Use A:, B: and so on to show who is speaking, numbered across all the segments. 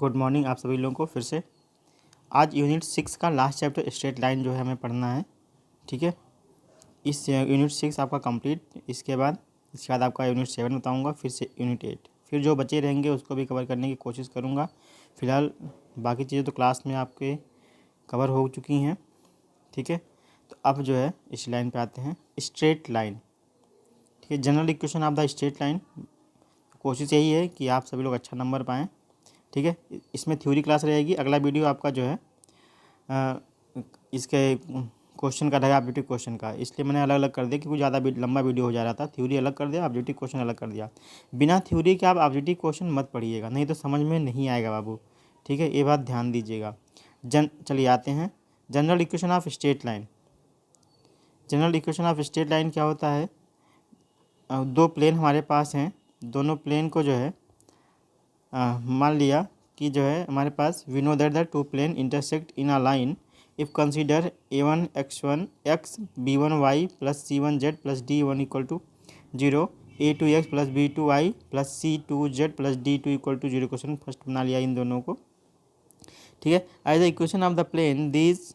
A: Good morning आप सभी लोगों को फिर से। आज यूनिट 6 का लास्ट चैप्टर स्ट्रेट लाइन जो है हमें पढ़ना है। ठीक है, इस यूनिट 6 आपका कंप्लीट। इसके बाद आपका यूनिट 7 बताऊंगा, फिर से यूनिट 8, फिर जो बचे रहेंगे उसको भी कवर करने की कोशिश करूंगा। फिलहाल बाकी चीज़ें तो क्लास में आपके कवर हो चुकी हैं। ठीक है, तो अब जो है इस लाइन पे आते हैं, स्ट्रेट लाइन। ठीक है, general equation of the straight line. कोशिश यही है कि आप सभी लोग अच्छा नंबर पाएँ। ठीक है, इसमें थ्योरी क्लास रहेगी। अगला वीडियो आपका जो है इसके क्वेश्चन का रहेगा, ऑब्जेक्टिव क्वेश्चन का। इसलिए मैंने अलग अलग कर दिया क्योंकि ज़्यादा लंबा वीडियो हो जा रहा था। थ्योरी अलग कर दिया, ऑब्जेक्टिव क्वेश्चन अलग कर दिया। बिना थ्योरी के आप ऑब्जेक्टिव क्वेश्चन मत पढ़िएगा, नहीं तो समझ में नहीं आएगा बाबू। ठीक है, ये बात ध्यान दीजिएगा। चलिए आते हैं general equation of straight line. General equation of straight line क्या होता है? दो प्लेन हमारे पास हैं, दोनों प्लेन को जो है मान लिया कि जो है हमारे पास we know that the two plane intersect in a line if consider a1 x1 x b1 y plus c1 z plus d1 equal to 0, a2 x plus b2 y plus c2 z plus d2 equal to 0। Question first बना लिया इन दोनों को। ठीक है, as the equation of the plane these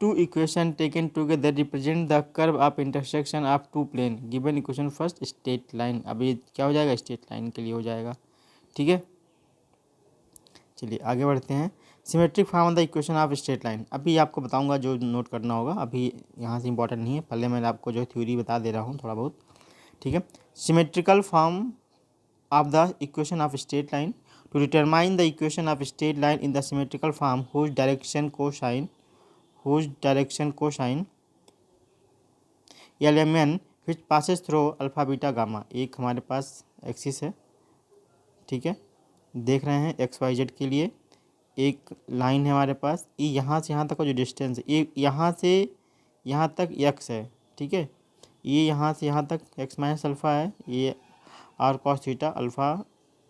A: two equation taken together represent the curve of intersection of to plane given equation first straight line. अब ये क्या हो जाएगा? स्ट्रेट लाइन के लिए हो जाएगा। ठीक है, चलिए आगे बढ़ते हैं। Symmetric form of the equation of straight line. अभी आपको बताऊंगा, जो नोट करना होगा अभी यहाँ से इंपॉर्टेंट नहीं है, पहले मैं आपको जो थ्योरी बता दे रहा हूँ थोड़ा बहुत। ठीक है, symmetrical form of the equation of straight line to determine the equation of straight line in the symmetrical form whose direction cosine element which passes through alpha beta gamma. एक हमारे पास एक्सिस है, ठीक है, देख रहे हैं एक्स वाई जेड के लिए एक लाइन है हमारे पास। ये यहाँ से यहाँ तक का जो डिस्टेंस है, ये यहाँ से यहाँ तक एक्स है। ठीक है, ये यहाँ से यहाँ तक एक्स माइनस अल्फ़ा है, ये R cos theta alpha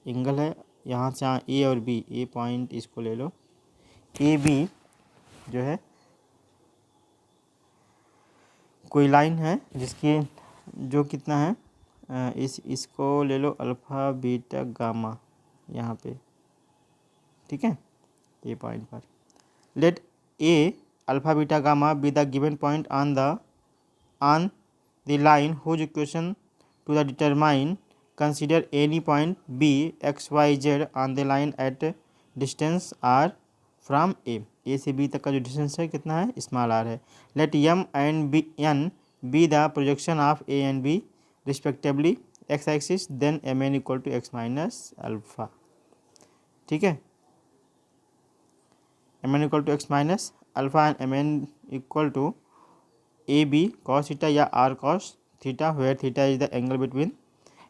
A: angle है। यहाँ से यहाँ ए और बी, ए पॉइंट इसको ले लो, ए बी जो है कोई लाइन है जिसकी जो कितना है, इसको ले लो अल्फ़ा बीटा गामा यहाँ पे। ठीक है, ए पॉइंट पर let A alpha beta gamma be the given point on the line whose equation to the determine consider any point B x Y Z on the line at distance r from A से B तक का जो distance है कितना है? Small r है। Let M and B N be the projection of A and B respectively x axis, then M N equal to x minus alpha. ठीक है, M N equal to x minus alpha and M N equal to A B cos theta या r cos theta, where theta is the angle between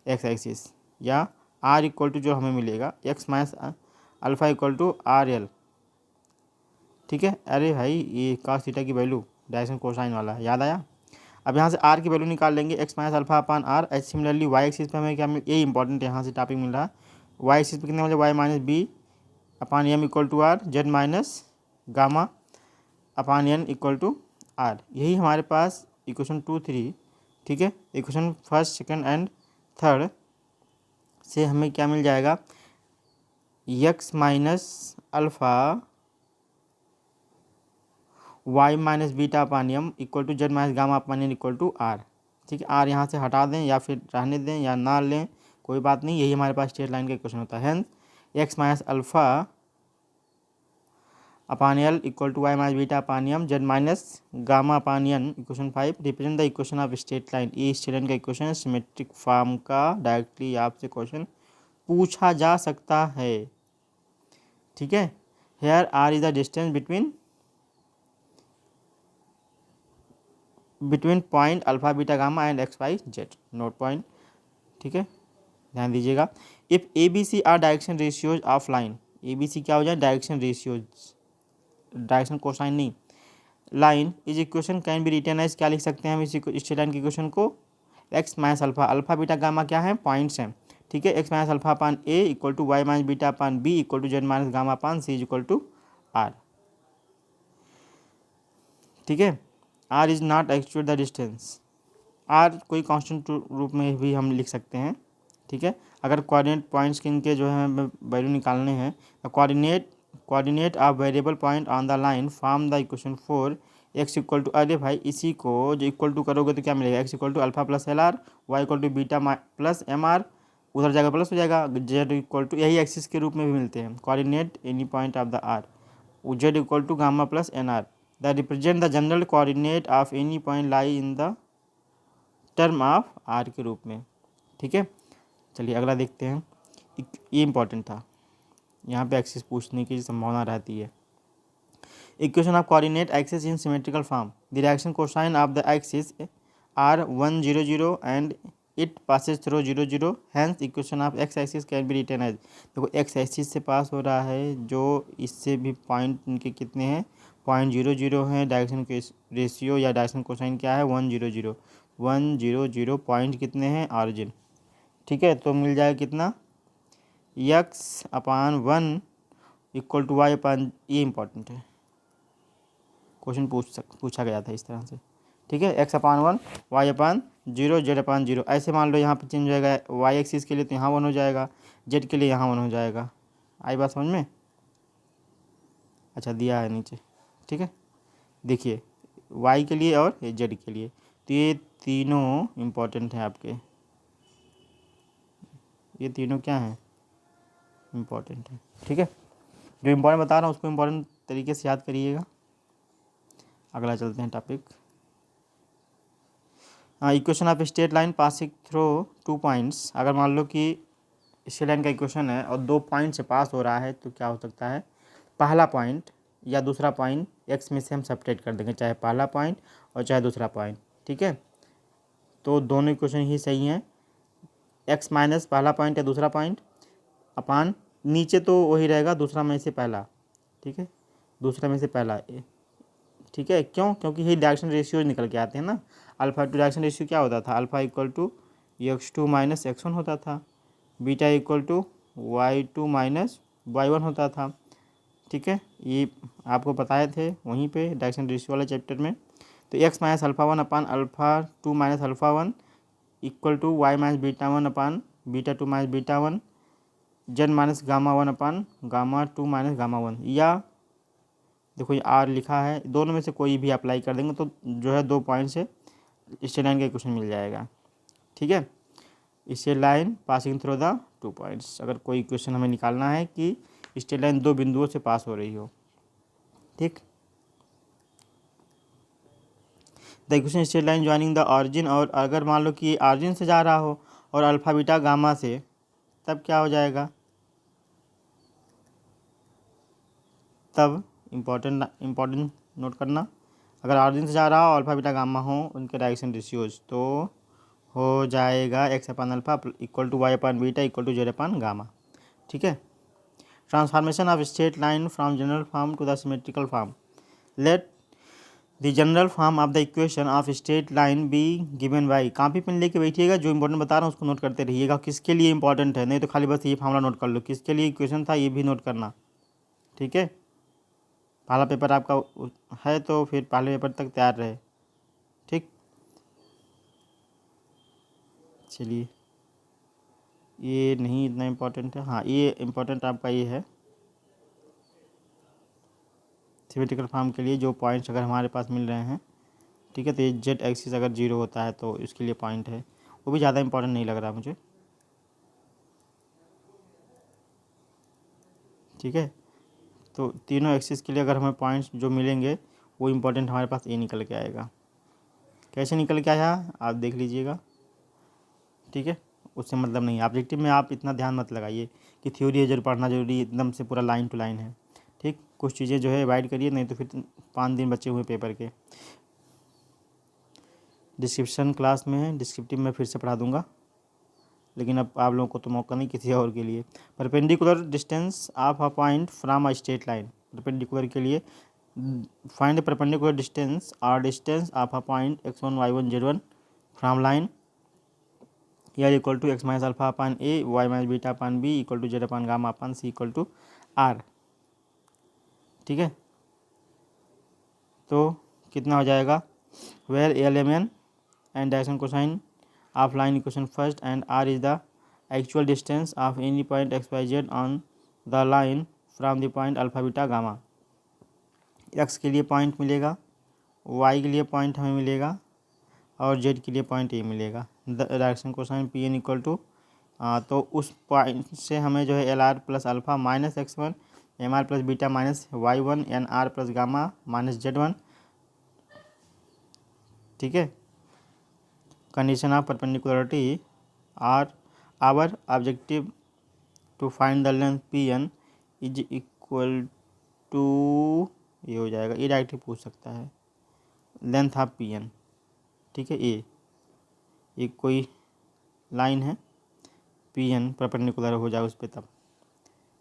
A: x axis, या r equal to जो हमें मिलेगा x minus alpha equal to r l. ठीक है, अरे भाई ये कॉस थीटा की वैल्यू डायरेक्शन कोसाइन वाला है, याद आया। अब यहाँ से आर की वैल्यू निकाल लेंगे, X minus alpha upon R. Similarly Y axis पे हमें क्या ये इंपॉर्टेंट यहाँ से टॉपिक मिल रहा है। वाई एक्सिस पे कितना मिले? Y minus B upon M equal to R, Z minus gamma upon N equal to R. यही हमारे पास इक्वेशन 2, 3। ठीक है, equation first, second and third से हमें क्या मिल जाएगा? X minus alpha Y minus beta upon M equal to Z minus gamma upon N equal to are. ठीक है, आर यहाँ से हटा दें या फिर रहने दें या ना लें, कोई बात नहीं, यही हमारे पास स्ट्रेट लाइन का इक्वेशन होता है। X minus alpha upon L equal to Y minus beta upon M Z minus gamma upon N. Equation 5 represent the equation of straight line. ये स्ट्रेट लाइन का इक्वेशन सिमेट्रिक फॉर्म का directly आपसे question पूछा जा सकता है। ठीक है, here R is the distance between point alpha beta gamma and X Y Z, note point. ठीक है, ध्यान दीजिएगा। If A B C are direction ratios of line, A B C क्या हो जाए? डायरेक्शन रेशियोज, डायरेक्शन कोसाइन नहीं। Line is equation can be written as, क्या लिख सकते हैं हम इस स्ट्रेट लाइन की इक्वेशन को? X minus alpha, alpha beta gamma क्या है? पॉइंट्स हैं। ठीक है, X minus alpha upon A equal to Y minus beta upon B equal to Z minus gamma upon C equal to are. ठीक है, R is not actual the distance, R कोई constant रूप में भी हम लिख सकते हैं। ठीक है। अगर कोऑर्डिनेट पॉइंट्स के इनके जो है वैल्यू निकालने हैं तो coordinate of variable point on the line form the equation for X equal to, अरे भाई इसी को जो इक्वल टू करोगे तो क्या मिलेगा, X equal to alpha plus L R, Y equal to beta plus M R, उधर जाएगा प्लस हो जाएगा, जेड इक्वल टू, यही एक्सिस के रूप में भी मिलते हैं, coordinate any point of the R, Z equal to gamma plus N R the represent the general coordinate of any point lie in the term of R के रूप में। ठीक है, चलिए अगला देखते हैं। ये इंपॉर्टेंट था, यहाँ पे एक्सिस पूछने की संभावना रहती है। Equation of coordinate axis in symmetrical form, the direction cosine of the axis are 1 0 0 and it passes through 0 0, hence equation of X axis can be written as, देखो एक्स एक्सिस से पास हो रहा है, जो इससे भी पॉइंट इनके कितने हैं, 0.00 हैं, डायरेक्शन के रेशियो या डायरेक्शन कोसाइन क्या है 1 0 0, 1 0 0 पॉइंट कितने हैं ऑरिजिन। ठीक है, तो मिल जाएगा कितना, x upon 1 equal to Y upon, ये इंपॉर्टेंट है, क्वेश्चन पूछा गया था इस तरह से। ठीक है, एक्स अपान 1 वाई अपान 0 जेड अपान 0, ऐसे मान लो यहाँ पे चेंज हो जाएगा, वाई एक्सिस के लिए तो यहाँ 1 हो जाएगा, जेड के लिए यहाँ 1 हो जाएगा। आई बात समझ में? अच्छा दिया है नीचे। ठीक है, देखिए वाई के लिए और जेड के लिए, तो ये तीनों इम्पोर्टेंट हैं आपके, ये तीनों क्या हैं, इम्पोर्टेंट है। ठीक है, जो इम्पोर्टेंट बता रहा हूँ उसको इम्पोर्टेंट तरीके से याद करिएगा। अगला चलते हैं topic. Equation of straight line passing through 2 points, अगर मान लो कि स्ट्रेट लाइन का इक्वेशन है और 2 पॉइंट से पास हो रहा है तो क्या हो सकता है, पहला पॉइंट या दूसरा पॉइंट एक्स में से हम सेपरेट कर देंगे, चाहे पहला पॉइंट और चाहे दूसरा पॉइंट। ठीक है, तो दोनों इक्वेशन ही सही हैं, एक्स माइनस पहला पॉइंट या दूसरा पॉइंट अपान नीचे तो वही रहेगा दूसरा में से पहला। ठीक है, दूसरा में से पहला, ठीक है, क्यों, क्योंकि ये डायरेक्शन रेशियो निकल के आते हैं ना, अल्फा टू डायरेक्शन रेशियो क्या होता था, alpha equal to x2 minus x1 होता था, beta equal to y2 minus y1 होता था। ठीक है, ये आपको बताए थे वहीं पे डायरेक्शन रेशियो वाले चैप्टर में। तो x minus alpha 1 upon alpha 2 minus alpha 1 equal to y minus beta 1 upon beta 2 minus beta 1, Z minus gamma 1 upon gamma 2 minus gamma 1, या देखो ये आर लिखा है, दोनों में से कोई भी अप्लाई कर देंगे तो जो है 2 पॉइंट से स्ट्रेट लाइन का इक्वेशन मिल जाएगा। ठीक है, straight line passing through the 2 points, अगर कोई इक्वेशन हमें निकालना है कि स्ट्रेट लाइन 2 बिंदुओं से पास हो रही हो। ठीक, the equation straight line joining the origin, और अगर मान लो कि ऑरिजिन से जा रहा हो और अल्फा बीटा गामा से, तब क्या हो जाएगा, तब इम्पोर्टेंट नोट करना, अगर ऑरिजिन से जा रहा हो अल्फा बीटा गामा हो उनके डायरेक्शन रेशियोज, तो हो जाएगा X upon alpha equal to Y upon beta equal to Z upon gamma. ठीक है, transformation of straight line from general form to the symmetrical form, let the general form of the equation of straight line be given by, copy pen लेके बैठिएगा, जो important बता रहा हूँ उसको note करते रहिएगा, किसके लिए इंपॉर्टेंट है, नहीं तो खाली बस ये फार्मूला नोट कर लो, किसके लिए इक्वेशन था ये भी नोट करना। ठीक है, पहला पेपर आपका है तो फिर पहले पेपर तक तैयार रहे। ठीक, चलिए ये नहीं इतना इम्पोर्टेंट है, हाँ ये इम्पोर्टेंट आपका ये है, सिमेट्रिकल फॉर्म के लिए जो पॉइंट्स अगर हमारे पास मिल रहे हैं। ठीक है, तो ये जेड एक्सिस अगर 0 होता है तो इसके लिए पॉइंट है, वो भी ज़्यादा इम्पोर्टेंट नहीं लग रहा मुझे। ठीक है, तो तीनों एक्सिस के लिए अगर हमें पॉइंट्स जो मिलेंगे वो इम्पोर्टेंट हमारे पास ये निकल के आएगा। कैसे निकल के आया आप देख लीजिएगा। ठीक है, उससे मतलब नहीं, ऑब्जेक्टिव में आप इतना ध्यान मत लगाइए कि थ्योरी है जरूर पढ़ना जरूरी, एकदम से पूरा लाइन टू लाइन है। ठीक, कुछ चीज़ें जो है अवॉइड करिए, नहीं तो फिर 5 दिन बचे हुए पेपर के। डिस्क्रिप्शन क्लास में है, डिस्क्रिप्टिव में फिर से पढ़ा दूंगा, लेकिन अब आप लोगों को तो मौका नहीं, किसी और के लिए। Perpendicular distance of a point from a straight line, perpendicular के लिए फाइंड द परपेंडिकुलर डिस्टेंस और distance of a point x1 y1 z1 from line या equal to x minus alpha upon a, y minus beta upon B equal to Z upon gamma upon C equal to are. ठीक है, तो कितना हो जाएगा, where l M n and direction cosine of line equation first and R is the actual distance of any point X Y Z on the line from the point alpha beta gamma. X के लिए point मिलेगा, Y के लिए point हमें मिलेगा और Z के लिए पॉइंट ए मिलेगा। Direction cosine P N equal to, तो उस पॉइंट से हमें जो है L R plus alpha minus X one, M R plus beta minus Y one, N R plus gamma minus Z one. ठीक है। Condition of perpendicularity are our objective to find the length P N is equal to, ये हो जाएगा, ये directly पूछ सकता है length of P N. ठीक है। ये कोई लाइन है, पी एन परपेंडिकुलर हो जाए उस पर तब।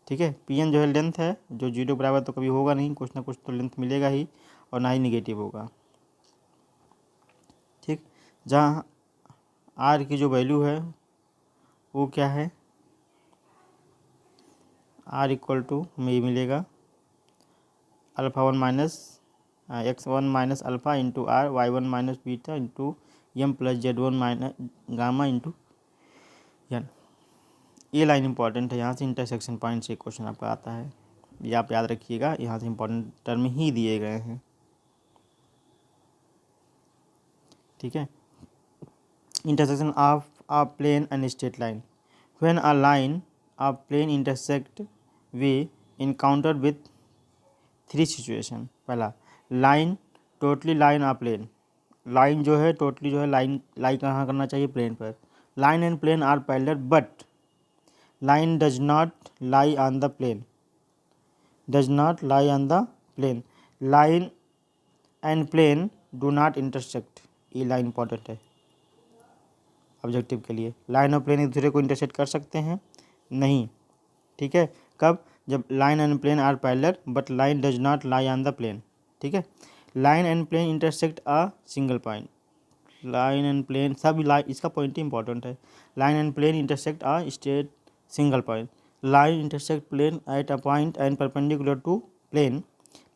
A: ठीक है। पी एन जो है लेंथ है, जो जीरो बराबर तो कभी होगा नहीं, कुछ ना कुछ तो लेंथ मिलेगा ही और ना ही निगेटिव होगा। ठीक। जहाँ आर की जो वैल्यू है वो क्या है, आर इक्वल टू हमें ये मिलेगा alpha one minus X one minus alpha into R, Y one minus beta into M plus Z one minus gamma into N. ये लाइन इंपॉर्टेंट है, यहाँ से इंटरसेक्शन पॉइंट से क्वेश्चन आपका आता है, ये आप याद रखिएगा, यहाँ से इंपॉर्टेंट टर्म ही दिए गए हैं। ठीक है। Intersection of a plane and straight line, when a line of plane intersect we encounter with three situation. पहला, line totally line of plane, line जो है टोटली जो है लाइन लाई कहाँ करना चाहिए, प्लेन पर। Line and plane are parallel but line does not lie on the plane, does not lie on the plane. Line and plane do not intersect, ये line important है ऑब्जेक्टिव के लिए। लाइन और plane एक दूसरे को intersect कर सकते हैं नहीं। ठीक है। कब, जब line and plane are parallel but line does not lie on the plane. ठीक है। Line and plane intersect a single point, line and plane सब लाइन, इसका पॉइंट ही इंपॉर्टेंट है। Line and plane intersect a straight single point, line intersect plane at a point and perpendicular to plane.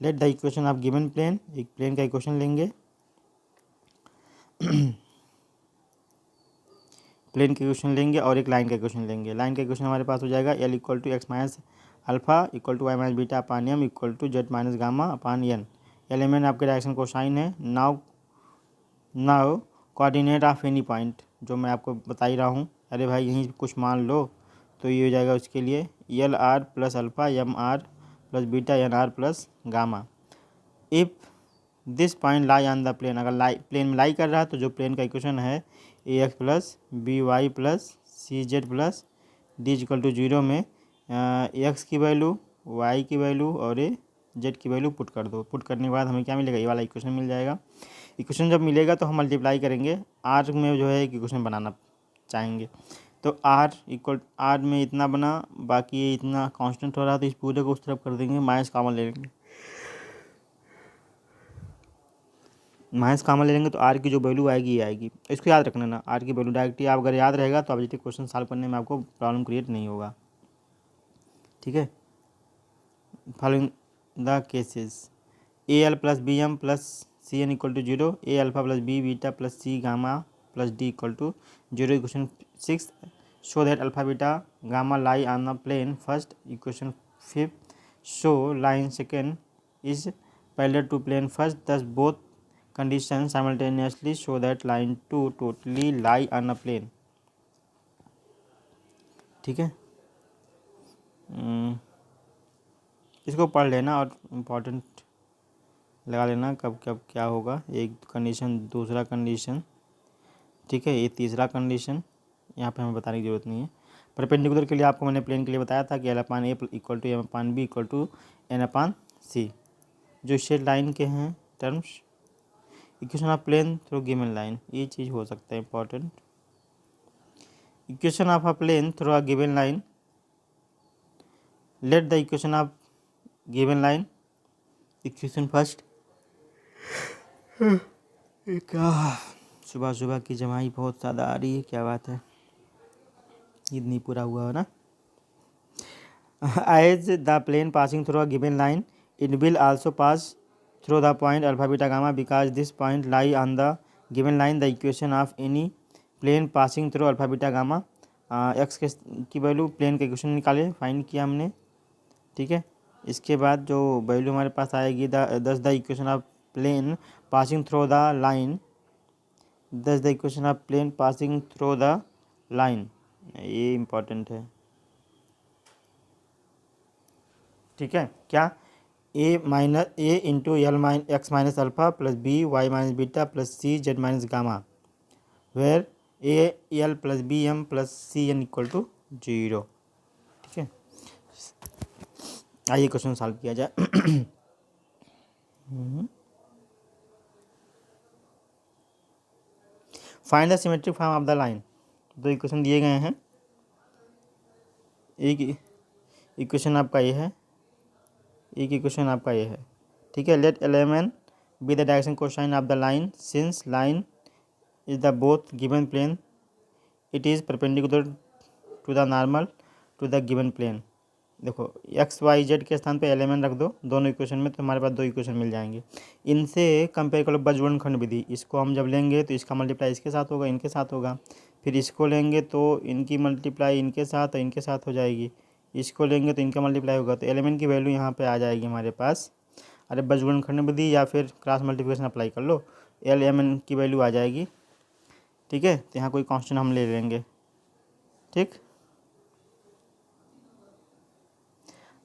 A: Let the equation of given plane, एक plane का equation लेंगे plane का equation लेंगे और एक लाइन का इक्वेशन लेंगे। लाइन का इक्वेशन हमारे पास हो जाएगा L equal to x minus alpha equal to Y minus beta upon M equal to Z minus gamma upon N. Element आपके डायरेक्शन कोसाइन है। Now coordinate of any point, जो मैं आपको बता ही रहा हूँ, अरे भाई यहीं कुछ मान लो तो ये हो जाएगा उसके लिए L R plus alpha M R plus beta N R plus gamma. If this point lie on the plane, अगर प्लेन में लाई कर रहा है तो जो प्लेन का इक्वेशन है a x plus b y plus c z plus D equal to zero में एक्स की वैल्यू, वाई की वैल्यू और ए जेड की वैल्यू पुट कर दो। पुट करने के बाद हमें क्या मिलेगा, ये वाला इक्वेशन मिल जाएगा। इक्वेशन जब मिलेगा तो हम मल्टीप्लाई करेंगे, आर में जो है एक इक्वेशन बनाना चाहेंगे तो आर इक्वल आर में इतना बना, बाकी ये इतना कांस्टेंट हो रहा तो इस पूरे को उस तरफ कर देंगे, माइनस कॉमन ले लेंगे, माइनस कॉमन ले लेंगे तो आर की जो वैल्यू आएगी ये आएगी। इसको याद रखना ना, आर की वैल्यू डायरेक्टली आप अगर याद रहेगा तो ऑब्जेक्टिव क्वेश्चन सॉल्व करने में आपको प्रॉब्लम क्रिएट नहीं होगा। ठीक है। Following the cases, A L plus B M plus C N equal to zero, A alpha plus B beta plus C gamma plus D equal to zero. Equation 6, show that alpha beta gamma lie on the plane first. Equation 5, show line second is parallel to plane first, thus both conditions simultaneously show that line 2 totally lie on a plane। ठीक है। इसको पढ़ लेना और important लगा लेना कब कब क्या होगा। एक कंडीशन, दूसरा कंडीशन, ठीक है, ये तीसरा कंडीशन यहाँ पे हमें बताने की ज़रूरत नहीं है। परपेंडिकुलर के लिए आपको मैंने प्लेन के लिए बताया था कि l upon A equal to m upon B equal to n upon c. जो स्ट्रेट लाइन के हैं terms, equation of plane through given line, ये चीज़ हो सकता है important. Equation of a plane through a given line, let the equation of given line, equation first. क्या सुबह सुबह की जमाई बहुत ज़्यादा आ रही है, क्या बात है, ईद नहीं पूरा हुआ है ना। As the plane passing through a given line, it will also pass through the point alpha beta gamma because this point lie on the given line. The equation of any plane passing through alpha beta gamma x की value plane का equation निकाले, find किया हमने, ठीक है। इसके बाद जो वैल्यू हमारे पास आएगी the equation of plane passing through the line, the equation of plane passing through the line, ये इम्पोर्टेंट है, ठीक है। क्या a into l x minus alpha plus b y minus beta plus c z minus gamma, where a L plus B M plus C N equal to 0, ठीक है। आइए question solve किया जाए। Find the symmetric form of the line, दो equation दिए गए हैं, एक इक्वेशन आपका ये है, एक इक्वेशन आपका ये है, ठीक है। Let element be the direction cosine of the line since line is the both given plane it is perpendicular to the normal to the given plane. देखो एक्स वाई जेड के स्थान पे एलिमेंट रख दो दोनों इक्वेशन में, तो हमारे पास दो इक्वेशन मिल जाएंगे। इनसे कंपेयर कर लो बजवनखंड विधि, इसको हम जब लेंगे तो इसका मल्टीप्लाई इसके साथ होगा, इनके साथ होगा, फिर इसको लेंगे तो इनकी मल्टीप्लाई इनके साथ और इनके साथ हो जाएगी, इसको लेंगे तो इनका मल्टीप्लाई होगा, तो एलिमेंट की वैल्यू यहाँ पे आ जाएगी हमारे पास। अरे बजवनखंड विधि या फिर क्रॉस मल्टीप्लिकेशन अप्लाई कर लो, एल एम एन की वैल्यू आ जाएगी, ठीक है। तो यहाँ कोई कांस्टेंट हम ले लेंगे, ठीक।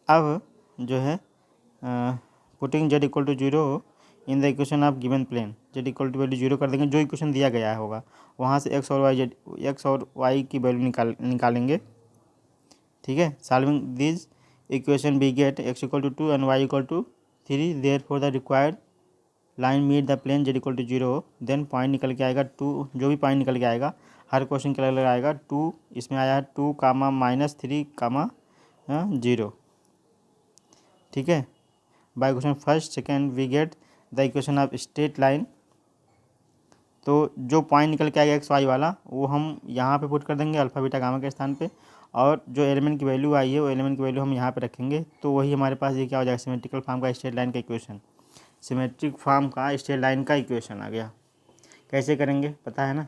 A: अब जो है putting Z equal to 0 in the equation of given plane, Z equal to value 0 कर देंगे, जो इक्वेशन दिया गया होगा वहाँ से एक्स और वाई की वैल्यू निकालेंगे, ठीक है। Solving this equation we get X equal to 2 and Y equal to 3, therefore the required line meet the plane Z equal to 0, then point निकल के आएगा 2, जो भी पॉइंट निकल के आएगा हर क्वेश्चन के अलग अलग आएगा। 2 इसमें आया है 2 कामा -3 कामा 0, ठीक है। By question first second we get the equation of straight line, तो जो पॉइंट निकल के आएगा एक्स वाई वाला वो हम यहाँ पे पुट कर देंगे अल्फा बीटा गामा के स्थान पे, और जो एलिमेंट की वैल्यू आई है वो एलिमेंट की वैल्यू हम यहाँ पे रखेंगे, तो वही हमारे पास ये क्या हो जाएगा, सिमेट्रिकल फॉर्म का स्ट्रेट लाइन का इक्वेशन, सिमेट्रिक फॉर्म का स्ट्रेट लाइन का इक्वेशन आ गया। कैसे करेंगे पता है ना,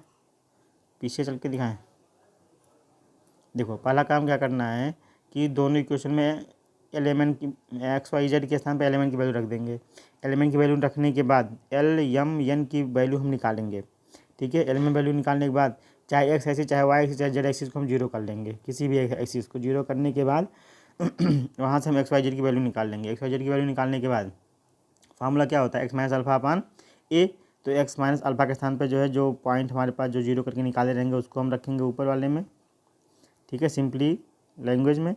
A: पीछे चल के दिखाएं। देखो पहला काम क्या करना है कि दोनों इक्वेशन में एलिमेंट की एक्स वाई जेड के स्थान पे एलिमेंट की वैल्यू रख देंगे। एलिमेंट की वैल्यू रखने के बाद एल एम एन की वैल्यू हम निकालेंगे, ठीक है। एलिमेंट वैल्यू निकालने के बाद चाहे एक्स एक्सिस चाहे वाई एक्सिस चाहे जेड एक्सिस को हम 0 कर लेंगे, किसी भी एक्सिस को 0 करने के बाद वहाँ से हम एक्स वाई जेड की वैल्यू निकाल लेंगे। एक्स वाई जेड की वैल्यू निकालने के बाद फार्मूला क्या होता है, एक्स माइनस अल्फा अपान ए, तो एक्स माइनस अल्फा के स्थान पे जो है जो पॉइंट हमारे पास जो 0 करके निकाले रहेंगे उसको हम रखेंगे ऊपर वाले में, ठीक है। सिंपली लैंग्वेज में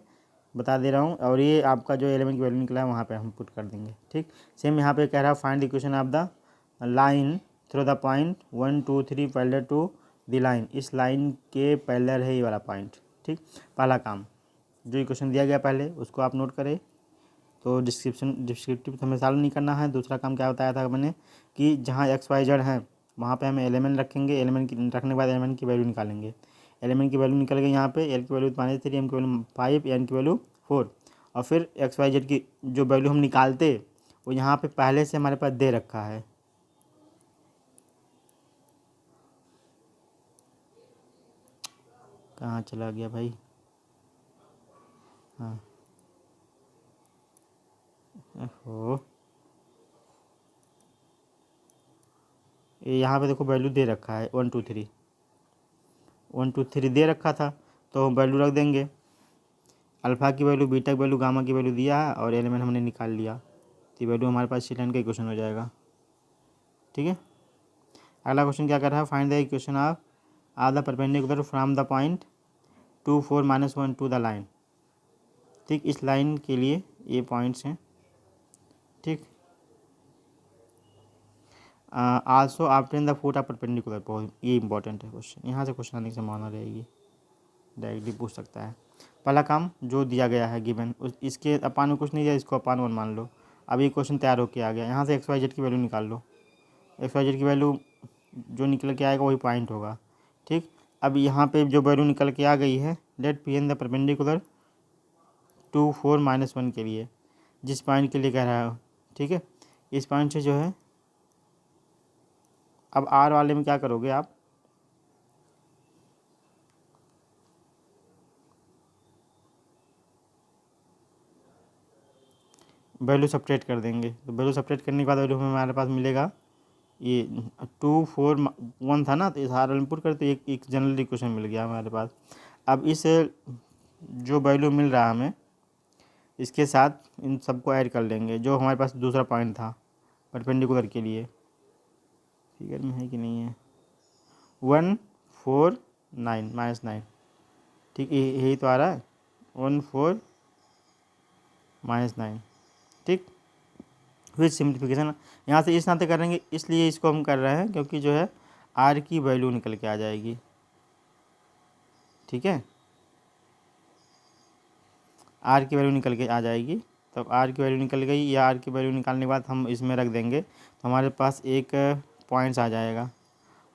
A: बता दे रहा हूँ, और ये आपका जो एलिमेंट की वैल्यू निकला है वहाँ पे हम पुट कर देंगे, ठीक। सेम यहाँ पे कह रहा है find the equation of the line through the point 1 2 3 parallel to the line, इस लाइन के पैरेलल है ये वाला पॉइंट, ठीक। पहला काम जो इक्वेशन दिया गया पहले उसको आप नोट करें, तो डिस्क्रिप्टिव हमें सॉल्व नहीं करना है। दूसरा काम क्या बताया था मैंने कि जहाँ एक्स वाई जेड है वहाँ पे हमें एलिमेंट रखेंगे, एलिमेंट रखने के बाद एलिमेंट की वैल्यू निकालेंगे। एलिमेंट की वैल्यू निकल गई यहाँ पे, एल की वैल्यू -3, एम की वैल्यू 5, एन की वैल्यू 4, और फिर एक्स वाई जेड की जो वैल्यू हम निकालते वो यहाँ पे पहले से हमारे पास दे रखा है, कहाँ चला गया भाई, हाँ हो ये यहाँ पे देखो वैल्यू दे रखा है 1 2 3, 1 2 3 दे रखा था, तो हम वैल्यू रख देंगे, अल्फ़ा की वैल्यू बीटा की वैल्यू गामा की वैल्यू दिया है और एलिमेंट हमने निकाल लिया, तो वैल्यू हमारे पास स्ट्रेट लाइन का इक्वेशन हो जाएगा, ठीक है। अगला क्वेश्चन क्या कर रहा है, find the equation of the perpendicular from the point 2 4 -1 to the line, ठीक। इस लाइन के लिए ये पॉइंट्स हैं, ठीक। Also obtain the foot of perpendicular, बहुत ये इंपॉर्टेंट है क्वेश्चन, यहाँ से क्वेश्चन आने की संभावना रहेगी, डायरेक्टली पूछ सकता है। पहला काम जो दिया गया है गिवन इसके अपान में कुछ नहीं दिया, इसको अपान 1 मान लो। अब ये क्वेश्चन तैयार होकर आ गया, यहाँ से एक्स वाई जेड की वैल्यू निकाल लो, एक्स वाई जेड की वैल्यू जो निकल के आएगा वही पॉइंट होगा, ठीक। अब यहाँ पे जो वैल्यू निकल के आ गई है, let P N the perpendicular 2 4 -1 के लिए, जिस पॉइंट के लिए कह रहा है, ठीक है। इस पॉइंट से जो है अब आर वाले में क्या करोगे आप, वैल्यू सब्ट्रैक्ट कर देंगे। तो वैल्यू सब्ट्रैक्ट करने के बाद वैल्यू हमारे पास मिलेगा ये 241 था ना, तो इस हार इनपुट कर, तो एक जनरल इक्वेशन मिल गया हमारे पास। अब इस जो वैल्यू मिल रहा है हमें, इसके साथ इन सबको ऐड कर लेंगे जो हमारे पास दूसरा पॉइंट था परपेंडिकुलर के लिए। फिगर में है कि नहीं है, 149 -9, ठीक, यही तो आ रहा है 14 -9, ठीक। फिर सिंप्लीफिकेशन यहाँ से इस नाते करेंगे, इसलिए इसको हम कर रहे हैं क्योंकि जो है आर की वैल्यू निकल के आ जाएगी, ठीक है, आर की वैल्यू निकल के आ जाएगी। तो आर की वैल्यू निकल गई, या आर की वैल्यू निकालने के बाद हम इसमें रख देंगे तो हमारे पास एक पॉइंट्स आ जाएगा,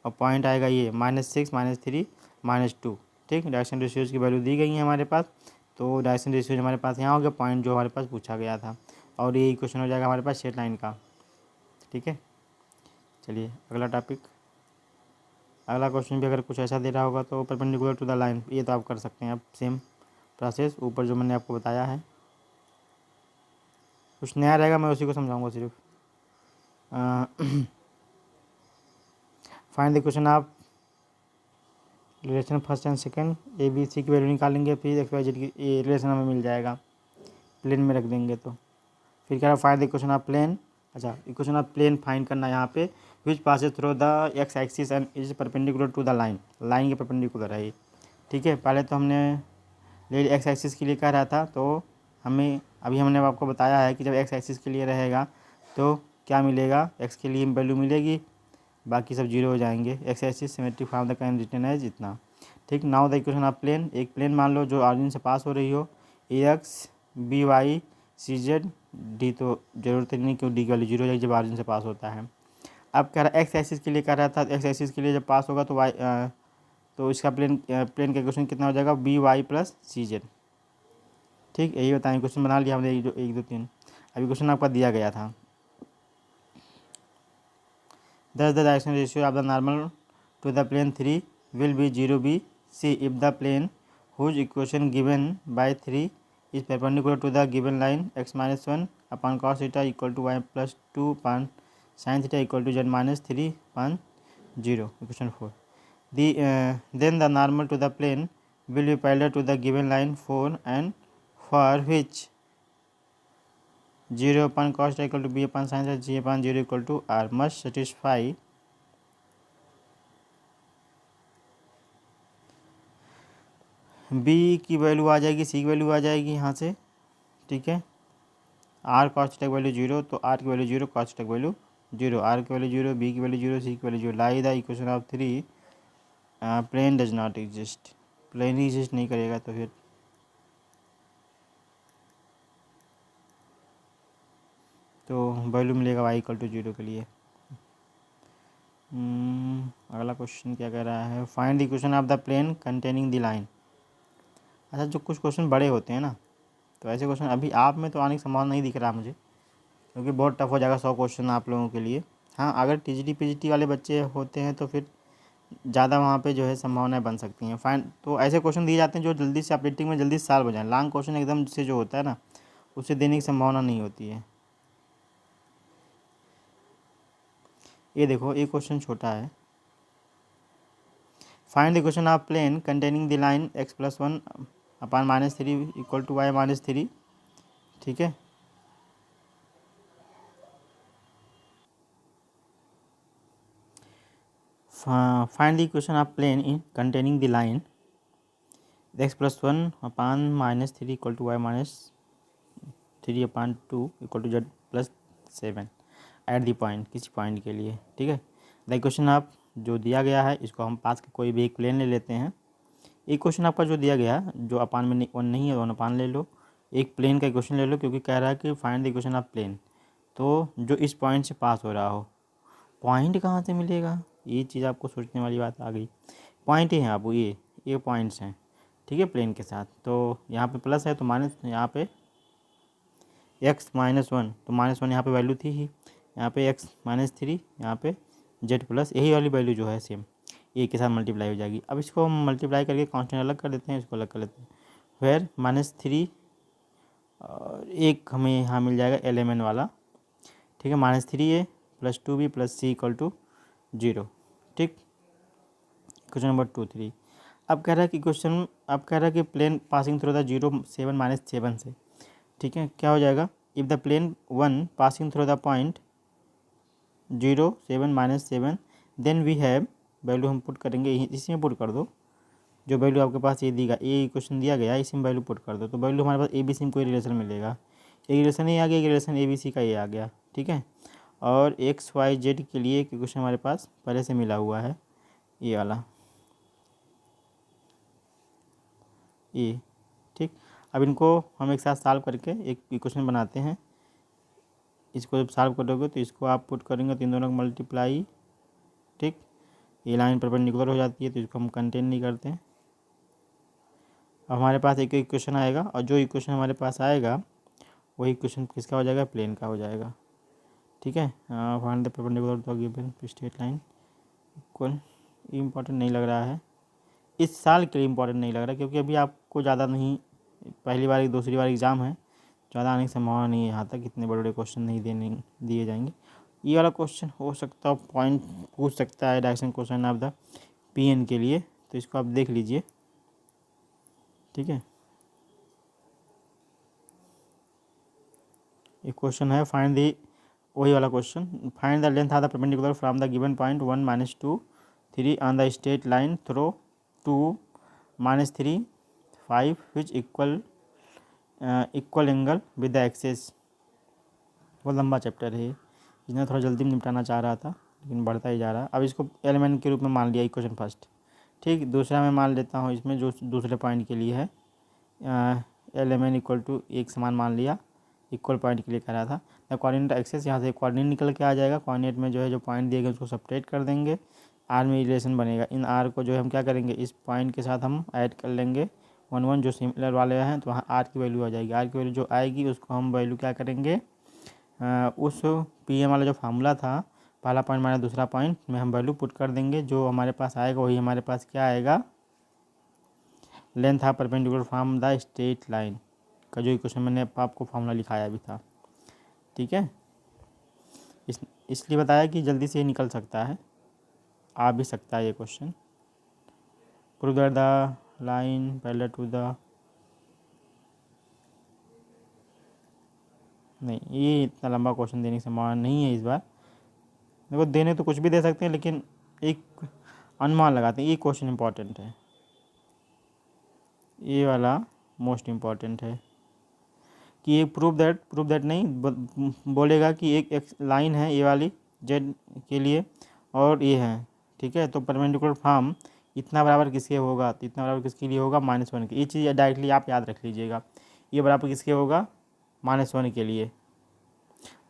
A: और पॉइंट आएगा ये -6 -3 -2, ठीक। डायरेक्शन रेशियोज की वैल्यू दी गई है हमारे पास, तो डायरेक्शन रेशियोज हमारे पास यहाँ हो गया पॉइंट जो हमारे पास पूछा गया था, और ये क्वेश्चन हो जाएगा हमारे पास स्ट्रेट लाइन का, ठीक है। चलिए अगला टॉपिक, अगला क्वेश्चन भी अगर कुछ ऐसा दे रहा होगा तो परपेंडिकुलर टू द लाइन, ये तो आप कर सकते हैं आप, सेम प्रोसेस ऊपर जो मैंने आपको बताया है। कुछ नया रहेगा मैं उसी को समझाऊंगा सिर्फ। फाइंड द क्वेश्चन आप relation first and second, A B C की वैल्यू निकालेंगे, फिर एक्स वाई जेड की ये रिलेशन हमें मिल जाएगा, प्लेन में रख देंगे। तो फिर कह रहा है find the equation of plane, अच्छा इक्वेशन ऑफ प्लेन फाइंड करना है यहाँ पे, which passes through the x axis and is perpendicular to the line, line के परपेंडिकुलर है ये, ठीक है। पहले तो हमने ले एक्स एक्सिस के लिए कह रहा था, तो हमें अभी हमने आपको बताया है कि जब एक्स एक्सिस के लिए रहेगा तो क्या मिलेगा, एक्स के लिए वैल्यू मिलेगी, बाकी सब जीरो हो जाएंगे। X axis symmetric form the can return as इतना, ठीक। Now the equation of plane, एक प्लेन मान लो जो ऑरिजिन से पास हो रही हो, a x b y c z d, तो जरूरत ही नहीं क्यों डी की वैल्यू जीरो हो जाएगी जब ऑरिजिन से पास होता है। अब कह रहा है एक्स एक्सिस के लिए कह रहा था, एक्स एक्सिस के लिए जब पास होगा तो वाई तो इसका प्लेन का इक्वेशन कितना हो जाएगा, B y plus c Z, ठीक। यही बताएं, क्वेश्चन बना लिया हमने, एक दो तीन, अभी क्वेश्चन आपका दिया गया था। Thus the direction ratio of the normal to the plane 3 will be 0 b c if the plane whose equation given by 3 is perpendicular to the given line x minus 1 upon cos theta equal to y plus 2 upon sin theta equal to z minus 3 upon 0. Equation 4. Then the normal to the plane will be parallel to the given line 4 and for which 0 upon cos theta equal to b upon sin theta g upon 0 equal to r must satisfy b की value आ जाएगी, सी की value आ जाएगी यहाँ से, ठीक है। R cos theta की value zero, तो आर की वैल्यू जीरो, कॉस थीटा की वैल्यू जीरो, आर की वैल्यू जीरो, बी की वैल्यू जीरो, सी की value zero. Lie the equation of 3 plane does not exist, plane ही एग्जिस्ट नहीं करेगा तो फिर तो वैल्यू मिलेगा वाई इक्वल टू जीरो के लिए। अगला क्वेश्चन क्या कह रहा है, find the equation of the plane containing the line. अच्छा जो कुछ क्वेश्चन बड़े होते हैं ना, तो ऐसे क्वेश्चन अभी आप में तो आने की संभावना नहीं दिख रहा मुझे, क्योंकि बहुत टफ हो जाएगा 100 क्वेश्चन आप लोगों के लिए। हाँ अगर टीजीटी पीजीटी वाले बच्चे होते हैं तो फिर ज़्यादा वहाँ पे जो है संभावनाएं बन सकती हैं। फाइन तो ऐसे क्वेश्चन दिए जाते हैं जो जल्दी से अपडेटिंग में जल्दी सॉल्व हो जाए, लॉन्ग क्वेश्चन एकदम से जो होता है ना उससे देने की संभावना नहीं होती है। ये देखो एक क्वेश्चन छोटा है, find the equation of plane containing the line x plus 1 upon -3 equal to y -3, ठीक है। Find the equation of plane in containing the line x plus 1 upon -3 equal to y -3 upon 2 equal to z plus 7 at the point, किसी point के लिए, ठीक है। The equation आप जो दिया गया है इसको हम पास के कोई भी एक प्लेन ले लेते हैं। एक क्वेश्चन आपका जो दिया गया जो अपान में वन नहीं है, वन अपान ले लो, एक प्लेन का इक्वेशन ले लो, क्योंकि कह रहा है कि find the equation of plane, तो जो इस पॉइंट से पास हो रहा हो। पॉइंट कहाँ से मिलेगा, ये चीज़ आपको सोचने वाली बात आ गई। पॉइंट ही हैं आप, ये पॉइंट्स हैं, ठीक है, प्लेन के साथ। तो यहाँ पे प्लस है तो माइनस, यहाँ पे x -1 तो -1 यहाँ पे वैल्यू थी ही, यहाँ पे x -3, यहाँ पे z प्लस, यही वाली वैल्यू जो है सेम ए के साथ मल्टीप्लाई हो जाएगी। अब इसको हम मल्टीप्लाई करके कांस्टेंट अलग कर देते हैं, इसको अलग कर लेते हैं। फिर -3 और एक हमें यहाँ मिल जाएगा एलिमेंट वाला, ठीक है, -3a + 2b + c = 0, ठीक। Question number 2-3। अब कह रहा है कि प्लेन पासिंग थ्रू द 0 7 -7 से, ठीक है, क्या हो जाएगा, if the plane 1 passing through the point 0 7 -7 then we have, value हम पुट करेंगे, इसी में पुट कर दो जो वैल्यू आपके पास ये दी ये क्वेश्चन दिया गया, इसी में वैल्यू पुट कर दो, तो वैल्यू हमारे पास ए बी सी में कोई रिलेशन मिलेगा, एक रिलेशन ये आ गया, एक रिलेशन ए बी सी का ये आ गया, ठीक है। और एक्स वाई जेड के लिए क्वेश्चन हमारे पास पहले से मिला हुआ है, ये वाला ये, ठीक। अब इनको हम एक साथ सॉल्व करके एक इक्वेशन बनाते हैं। इसको जब सॉल्व करोगे तो इसको आप पुट करेंगे तो इन दोनों का मल्टीप्लाई, ठीक, ये लाइन परपेंडिकुलर हो जाती है तो इसको हम कंटेन नहीं करते हैं। अब हमारे पास एक इक्वेशन आएगा और जो इक्वेशन हमारे पास आएगा वही इक्वेशन किसका हो जाएगा, प्लेन का हो जाएगा, ठीक है। Find the perpendicular to the given straight line equal, important नहीं लग रहा है, इस साल के लिए इम्पॉर्टेंट नहीं लग रहा क्योंकि अभी आपको ज़्यादा नहीं, पहली बार दूसरी बार एग्ज़ाम है, ज़्यादा आने की संभावना नहीं है, यहाँ तक इतने बड़े बड़े क्वेश्चन नहीं दिए जाएंगे। ये वाला क्वेश्चन हो सकता है पॉइंट पूछ सकता है, direction question of the PN के लिए, तो इसको आप देख लीजिए, ठीक है। एक क्वेश्चन है फाइंड दी, वही वाला question, find the length of the perpendicular from the given point 1 -2 3 on the straight line through 2 -3 5 which equal angle with the axes. बहुत लंबा चैप्टर है, इसने थोड़ा जल्दी में निपटाना चाह रहा था लेकिन बढ़ता ही जा रहा है। अब इसको एलिमेंट के रूप में मान लिया इक्वेशन फर्स्ट, ठीक। दूसरा मैं मान लेता हूँ इसमें जो दूसरे पॉइंट के लिए है, एलिमेंट इक्वल टू एक समान मान लिया, इक्वल पॉइंट के लिए कह रहा था। द कोऑर्डिनेट एक्सेस, यहाँ से कोऑर्डिनेट निकल के आ जाएगा, कोऑर्डिनेट में जो है जो पॉइंट दिए गए उसको सब्ट्रैक्ट कर देंगे, आर में रिलेशन बनेगा, इन आर को जो है हम क्या करेंगे, इस पॉइंट के साथ हम ऐड कर लेंगे 1 1 जो सिमिलर वाले हैं, तो वहाँ आर की वैल्यू आ जाएगी, आर की वैल्यू जो आएगी उसको हम वैल्यू क्या करेंगे, उस पी एम वाला जो फार्मूला था, पहला पॉइंट माइनस दूसरा पॉइंट में हम वैल्यू पुट कर देंगे, जो हमारे पास आएगा वही हमारे पास क्या आएगा, length of perpendicular from the straight line का जो इक्वेशन मैंने आपको फार्मूला लिखाया भी था, ठीक है। इसलिए बताया कि जल्दी से ये निकल सकता है, आ भी सकता है ये question. Prove that the line parallel to the, नहीं ये इतना लंबा क्वेश्चन देने की संभावना नहीं है इस बार, देखो देने तो कुछ भी दे सकते हैं लेकिन एक अनुमान लगाते हैं, ये क्वेश्चन इंपॉर्टेंट है, ये वाला मोस्ट इम्पॉर्टेंट है कि एक प्रूव दैट नहीं बोलेगा कि एक लाइन है ये वाली जेड के लिए और ये है, ठीक है, तो परपेंडिकुलर फ्रॉम इतना बराबर किसके होगा, तो इतना बराबर किसके लिए होगा, -1 के, ये चीज़ डायरेक्टली आप याद रख लीजिएगा, ये बराबर किसके होगा, -1 के लिए,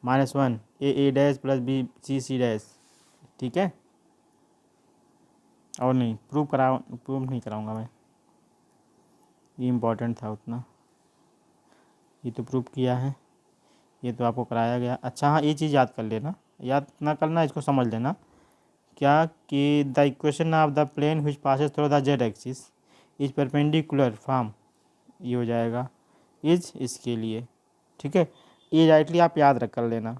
A: -1 a dash plus b c c dash, ठीक है। और नहीं प्रूव नहीं कराऊंगा मैं, ये इम्पोर्टेंट था उतना, ये तो प्रूव किया है, ये तो आपको कराया गया। अच्छा हाँ, ये चीज़ याद कर लेना, याद ना करना, इसको समझ लेना क्या कि the equation of the plane which passes through the Z axis is perpendicular from, ये हो जाएगा इज इसके लिए, ठीक है। ये डायरेक्टली आप याद रख कर लेना,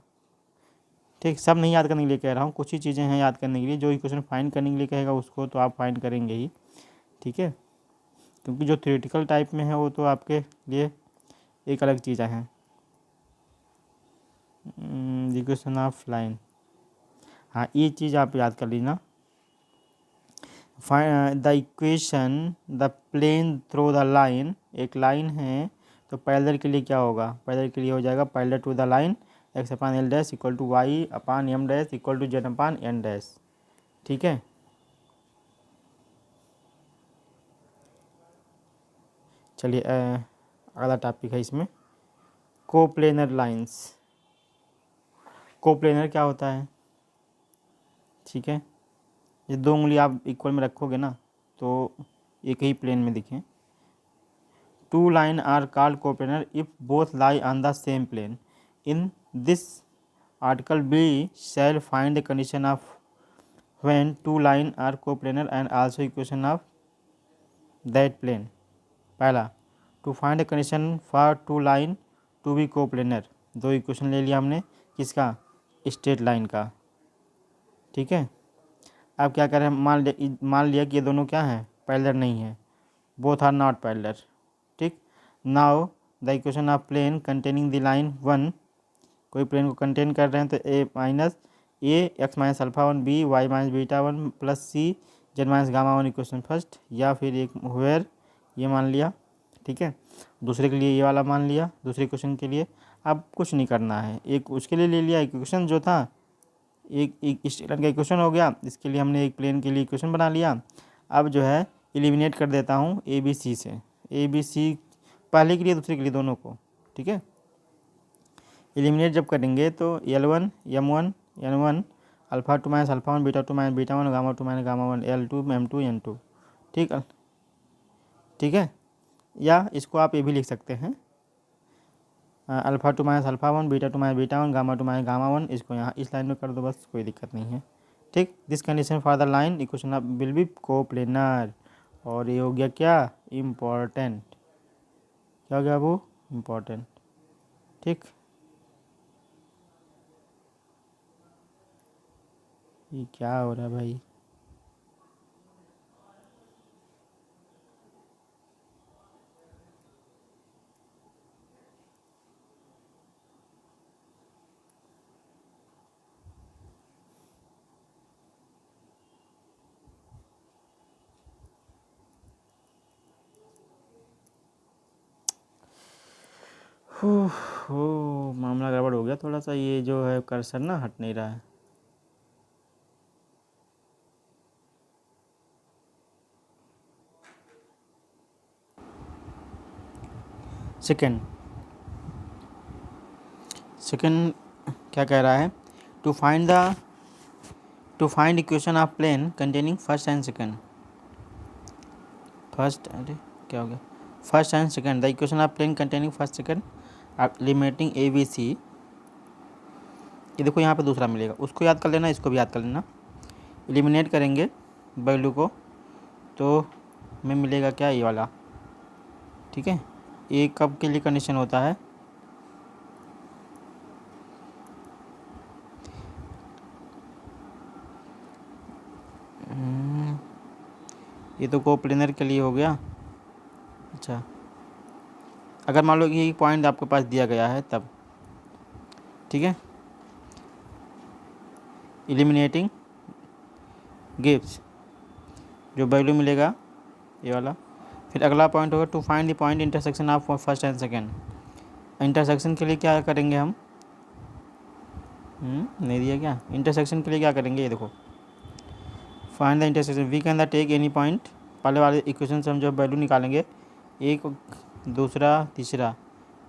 A: ठीक। सब नहीं याद करने के लिए कह रहा हूँ, कुछ ही चीज़ें हैं याद करने के लिए, जो इक्वेशन फाइंड करने के लिए कहेगा उसको तो आप फाइंड करेंगे ही, ठीक है, क्योंकि जो थ्योरेटिकल टाइप में है वो तो आपके लिए एक अलग चीज़ें हैं। इक्वेशन ऑफ लाइन, हाँ ये चीज़ आप याद कर लीजिए, the equation the plane through the line, एक लाइन है तो पैरेलल के लिए क्या होगा, पैरेलल के लिए हो जाएगा parallel to the line x upon L dash equal to Y upon M dash equal to Z upon N dash, ठीक है। चलिए अगला टॉपिक है इसमें, कोप्लेनर लाइंस। कोप्लेनर क्या होता है, ठीक है, ये दो उंगली आप इक्वल में रखोगे ना तो एक ही प्लेन में दिखें, two line are called coplanar if both lie on the same plane, in this article be shall find the condition of when two line are coplanar and also equation of that plane। पहला, to find a condition for two line to be coplanar. दो equation ले लिया हमने, किसका, straight line का। ठीक है, अब क्या करें, मान लिया कि ये दोनों क्या हैं, पैरेलल नहीं है, बोथ आर नॉट पैरेलल। ठीक, now the equation of plane containing the line 1, कोई प्लेन को कंटेन कर रहे हैं तो a minus a x minus alpha 1 b y minus beta 1 plus c z minus gamma 1 equation first, या फिर एक वेयर ये मान लिया। ठीक है, दूसरे के लिए ये वाला मान लिया, दूसरे क्वेश्चन के लिए। अब कुछ नहीं करना है, एक उसके लिए ले लिया इक्वेशन जो था, एक स्टेलर का इक्वेशन हो गया, इसके लिए हमने एक प्लेन के लिए इक्वेशन बना लिया। अब जो है एलिमिनेट कर देता हूँ ए बी सी से, ए बी सी पहले के लिए दूसरे के लिए दोनों को। ठीक है, एलिमिनेट जब करेंगे तो L1 M1 N1 alpha 2 minus alpha 1 beta 2 minus beta 1 gamma 2 minus gamma 1 L2 M2 N2। ठीक है, ठीक है, या इसको आप ये भी लिख सकते हैं, alpha 2 minus alpha 1 beta 2 minus beta 1 gamma 2 minus gamma 1, इसको यहाँ इस लाइन में कर दो बस, कोई दिक्कत नहीं है। ठीक, this condition for the line equation will be coplanar. और ये हो गया क्या, इम्पॉर्टेंट। क्या हो गया वो, इम्पॉर्टेंट। ठीक, ये क्या हो रहा है भाई। हो मामला गड़बड़ हो गया थोड़ा सा, ये जो है कर्सर ना हट नहीं रहा है। सेकंड क्या कह रहा है, to find equation of plane containing first and second. अरे क्या हो गया, first and second, the equation of plane containing first second limiting A B C. ये देखो यहाँ पे दूसरा मिलेगा, उसको याद कर लेना, इसको भी याद कर लेना। एलिमिनेट करेंगे वैल्यू को तो हमें मिलेगा क्या, ये वाला। ठीक है, ये कब के लिए कंडीशन होता है, ये तो कोप्लेनर के लिए हो गया। अच्छा, अगर मान लो कि ये पॉइंट आपके पास दिया गया है तब। ठीक है, एलिमिनेटिंग गिव्स, जो वैल्यू मिलेगा ये वाला। फिर अगला पॉइंट होगा to find the point intersection of first and second. Intersection के लिए क्या करेंगे हम, नहीं दिया क्या, इंटरसेक्शन के लिए क्या करेंगे, ये देखो, find the intersection we can the take any point. पहले वाले इक्वेशन से हम जो वैल्यू निकालेंगे, एक दूसरा तीसरा।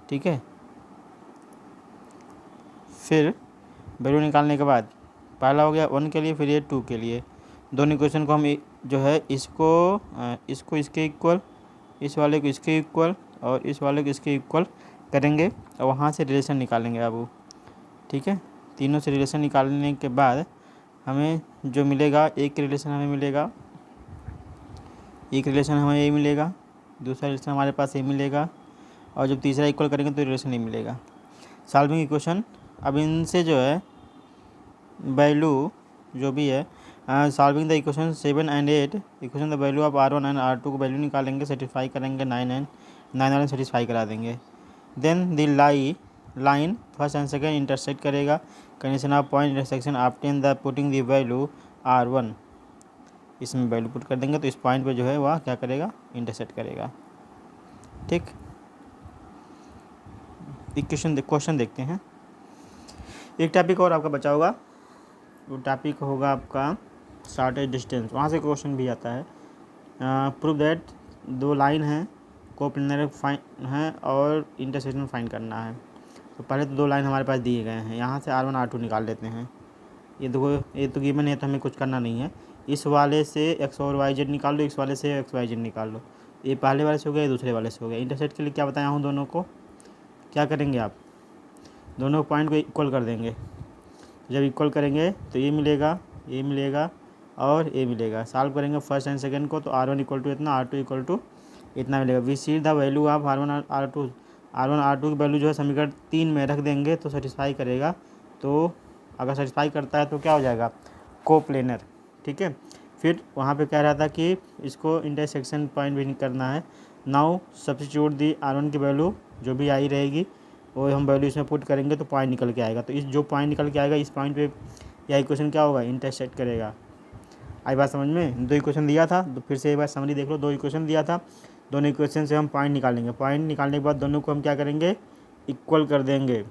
A: ठीक है, फिर वैल्यू निकालने के बाद पहला हो गया 1 के लिए, फिर ये 2 के लिए। दोनों इक्वेशन को हम जो है इसको इसके इक्वल, इस वाले को इसके इक्वल और इस वाले को इसके इक्वल करेंगे और वहाँ से रिलेशन निकालेंगे अब वो। ठीक है, तीनों से रिलेशन निकालने के बाद हमें जो मिलेगा, एक रिलेशन हमें मिलेगा, एक रिलेशन हमें ये मिलेगा, दूसरा रिलेशन हमारे पास ये मिलेगा, और जब तीसरा इक्वल करेंगे तो रिलेशन नहीं मिलेगा। सॉल्विंग इक्वेशन, अब इनसे जो है वैल्यू जो भी है, solving the equation 7 and 8 equation the value of R1 and R2 को वैल्यू निकालेंगे, सेटिस्फाई करेंगे 9 वाले सेटिस्फाई करा देंगे। Then the line first and second intersect करेगा, condition of point intersection obtain the putting the value R1, इसमें value put कर देंगे तो इस पॉइंट पे जो है वह क्या करेगा, इंटरसेक्ट करेगा। ठीक, क्वेश्चन देखते हैं। एक टॉपिक और आपका बचा होगा, वो टॉपिक होगा आपका शॉर्टेज डिस्टेंस, वहाँ से क्वेश्चन भी आता है। प्रूव दैट दो लाइन हैं कोप्लेनर फाइन है और इंटरसेक्शन फाइंड करना है। तो पहले तो दो लाइन हमारे पास दिए गए हैं, यहाँ से R1 R2 निकाल लेते हैं। ये देखो, ये तो गिवन है तो हमें कुछ करना नहीं है। इस वाले से x और y z निकाल लो, इस वाले से x y z निकाल लो। ये पहले वाले से हो गया, ये दूसरे वाले से हो गया। इंटरसेक्ट के लिए क्या बताया हूँ, दोनों को क्या करेंगे आप, दोनों पॉइंट को इक्वल कर देंगे। जब इक्वल करेंगे तो ये मिलेगा और ये मिलेगा। सॉल्व करेंगे फर्स्ट एंड सेकंड को तो R1 इक्वल टू इतना, R2 इक्वल टू इतना मिलेगा। We see the value of R1 और R2 R1 R2 की वैल्यू जो है समीकरण 3 में रख देंगे तो सेटिस्फाई करेगा। तो अगर सेटिस्फाई करता है तो क्या हो जाएगा, कोप्लेनर। ठीक है, फिर वहाँ पे कह रहा था कि इसको इंटरसेक्शन पॉइंट भी करना है। नाउ सब्स्टिट्यूट दी R1 की वैल्यू जो भी आई रहेगी वो हम वैल्यू इसमें पुट करेंगे तो पॉइंट निकल के आएगा। तो इस जो पॉइंट निकल के आएगा इस पॉइंट पे यह इक्वेशन क्या होगा, इंटरसेक्ट करेगा। आई बात समझ में। दो इक्वेशन दिया था, तो फिर से एक बार समरी देख लो। दो इक्वेशन दिया था, दोनों इक्वेशन से हम पॉइंट निकालेंगे। पॉइंट निकालने के बाद दोनों को हम क्या करेंगे, इक्वल कर देंगे।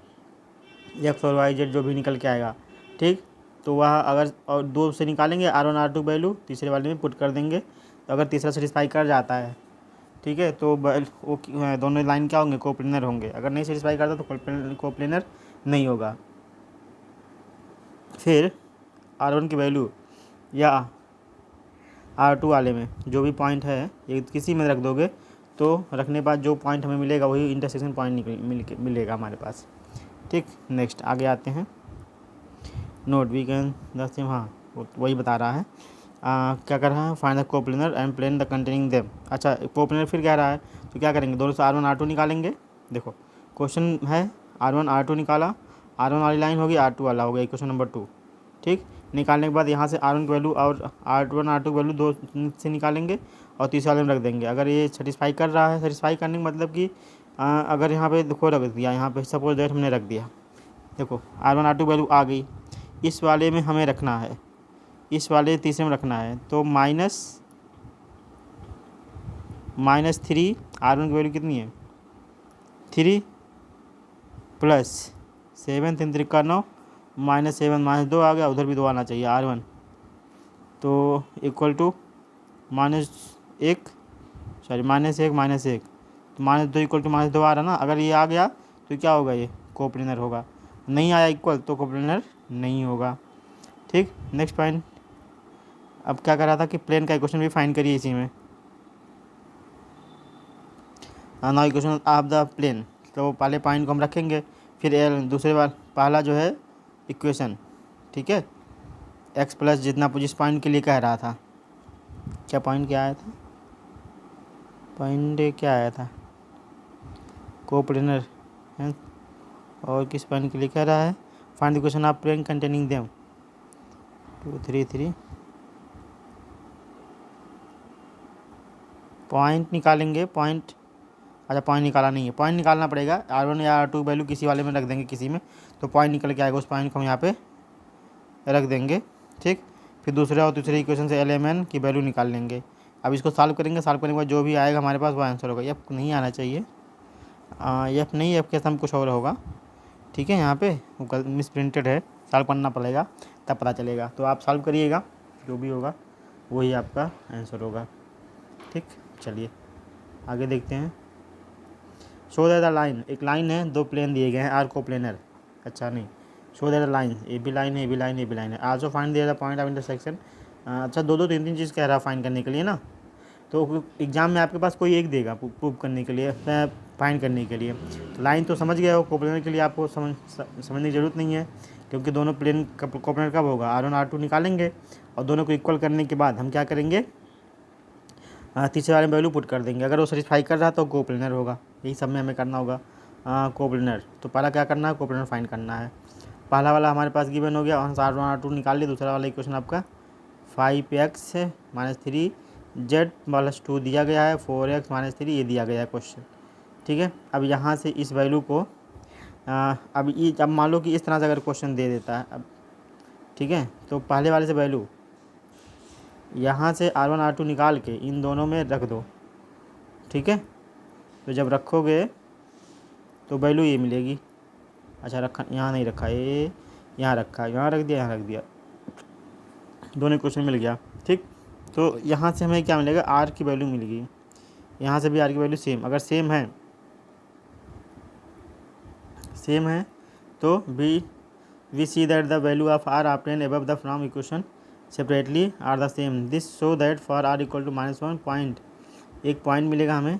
A: एक्स और वाई जेड जो भी निकल के आएगा, ठीक। तो वह अगर और दो से निकालेंगे R1 R2 वैल्यू, तीसरे वाले में पुट कर देंगे। तो अगर तीसरा सेटिस्फाई कर जाता है, ठीक है, तो वो दोनों लाइन क्या होंगे, कोप्लेनर होंगे। अगर नहीं सेटिस्फाई करता तो कोप्लेनर नहीं होगा। फिर R1 की वैल्यू या R2 वाले में जो भी पॉइंट है ये किसी में रख दोगे तो रखने के बाद जो पॉइंट हमें मिलेगा वही इंटरसेक्शन पॉइंट मिलेगा हमारे पास। ठीक, नेक्स्ट आगे आते हैं। नोट वी कैन दस, हाँ वही बता रहा है। क्या कर रहा है, find the coplanar and plane the containing them. अच्छा, कोप्लेनर फिर कह रहा है तो क्या करेंगे, दोनों से R1 R2 निकालेंगे। देखो क्वेश्चन है R1 R2 निकाला, R1 वाली लाइन होगी, R2 वाला हो गया इक्वेशन नंबर 2। ठीक, निकालने के बाद यहाँ से R1 की वैल्यू और R1 R2 की वैल्यू दो से निकालेंगे और तीसरे वाले में रख देंगे। अगर ये सेटिस्फाई कर रहा है, सेटिस्फाई करने का मतलब कि अगर यहाँ पे देखो रख दिया, यहाँ पे सपोज दैट हमने रख दिया, देखो R1 R2 वैल्यू आ गई, इस वाले में हमें रखना है, इस वाले तीसरे में रखना है। तो माइनस 3, R1 की वैल्यू कितनी है 3 प्लस 7 3 3 का 9 -7 -2 आ गया, उधर भी 2 आना चाहिए R1, तो इक्वल टू -1 सॉरी -1 तो -2 इक्वल टू -2 आ रहा ना। अगर ये आ गया तो क्या होगा, ये कोप्लेनर होगा। नहीं आया इक्वल तो कोप्लेनर नहीं होगा। ठीक, नेक्स्ट पॉइंट। अब क्या कर रहा था कि प्लेन का इक्वेशन भी फाइंड करिए इसी में। Now equation of the plane, तो पहले पॉइंट को हम रखेंगे, फिर एल दूसरे बार पहला जो है इक्वेशन, ठीक है, एक्स प्लस जितना जिस पॉइंट के लिए कह रहा था, क्या पॉइंट क्या आया था, पॉइंट क्या आया था, कोप्लेनर है। और किस पॉइंट के लिए कह रहा है, find the equation of plane containing them 2 3 3। Point निकालेंगे, पॉइंट, अच्छा पॉइंट निकाला नहीं है, पॉइंट निकालना पड़ेगा। R1 या R2 वैल्यू किसी वाले में रख देंगे, किसी में, तो पॉइंट निकल के आएगा। उस पॉइंट को हम यहाँ पे रख देंगे। ठीक, फिर दूसरे और तीसरे इक्वेशन से LMN की वैल्यू निकाल लेंगे। अब इसको सॉल्व करेंगे, सॉल्व करने के बाद जो भी आएगा हमारे पास वो आंसर होगा। एफ नहीं आना चाहिए, एफ नहीं, एफ के साथ कुछ और होगा। ठीक है, यहाँ पे मिस प्रिंटेड है, सॉल्व करना पड़ेगा तब पता चलेगा। तो आप सॉल्व करिएगा, जो भी होगा वही आपका आंसर होगा। ठीक, चलिए आगे देखते हैं। शो दैट द लाइन, एक लाइन है, दो प्लेन दिए गए हैं, आर कोप्लेनर। अच्छा नहीं, show that the line, A भी लाइन है, ए भी लाइन, ए भी लाइन है। Also find the point of intersection. अच्छा, दो दो तीन तीन चीज़ कह रहा है फाइंड करने के लिए ना, तो एग्जाम में आपके पास कोई एक देगा प्रूव करने के लिए, फाइंड करने के लिए। तो लाइन तो समझ गए हो, कोप्लेनर के लिए आपको समझने की ज़रूरत नहीं है, क्योंकि दोनों प्लेन का कोप्लेनर कब होगा, R1 R2 निकालेंगे और दोनों को इक्वल करने के बाद हम क्या करेंगे, तीसरे वाले में वैल्यू पुट कर देंगे। अगर वो सेटिस्फाई कर रहा है तो कोप्लेनर होगा। यही सब में हमें करना होगा कोप्लेनर। तो पहला क्या करना है, कोप्लेनर फाइंड करना है। पहला वाला हमारे पास गिवन हो गया, और R1 R2 निकाल लिया। दूसरा वाला इक्वेशन आपका 5x - 3z + 2 दिया गया है, 4x - 3 ये दिया गया है क्वेश्चन। ठीक है, अब यहाँ से इस वैल्यू को अब मान लो कि इस तरह से अगर क्वेश्चन दे देता है, अब ठीक है, तो पहले वाले से वैल्यू यहाँ से R1 R2 निकाल के इन दोनों में रख दो। ठीक है, तो जब रखोगे तो वैल्यू ये मिलेगी। अच्छा, रखा यहाँ नहीं रखा, ये यहाँ रखा, यहाँ रख दिया, यहाँ रख दिया, दोनों क्वेश्चन मिल गया। ठीक, तो यहाँ से हमें क्या मिलेगा, R की वैल्यू मिलेगी, यहाँ से भी R की वैल्यू सेम। अगर सेम है तो we see that the value of R obtain above the from equation separately are the same. This so that for R equal to -1 point, एक पॉइंट मिलेगा हमें।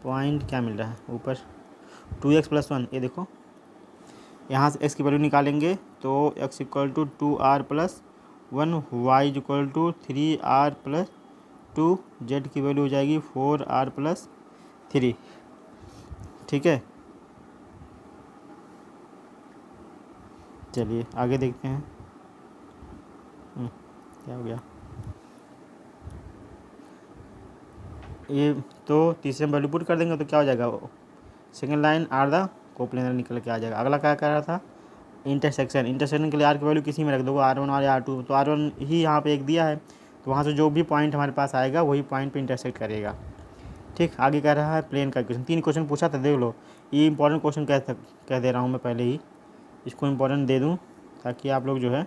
A: पॉइंट क्या मिल रहा है ऊपर, 2x + 1। ये देखो, यहाँ से x की वैल्यू निकालेंगे तो x equal to 2R + 1, y equal to 3R + 2, z की वैल्यू हो जाएगी 4R + 3। ठीक ठीक है, चलिए आगे देखते हैं। क्या हो गया ये, तो तीसरे में वैल्यू पुट कर देंगे तो क्या हो जाएगा, second line are the coplanar निकल के आ जाएगा। अगला क्या कर रहा था, इंटरसेक्शन। इंटरसेक्शन के लिए आर की वैल्यू किसी में रख दो, R1 और R2, तो R1 ही यहाँ पे एक दिया है, तो वहाँ से जो भी पॉइंट हमारे पास आएगा वही पॉइंट पे इंटरसेक्ट करेगा। ठीक, आगे कह रहा है प्लेन का इक्वेशन। 3 क्वेश्चन पूछा था, देख लो। ये इंपॉर्टेंट क्वेश्चन कह दे रहा हूँ मैं पहले ही, इसको इंपॉर्टेंट दे दूँ ताकि आप लोग जो है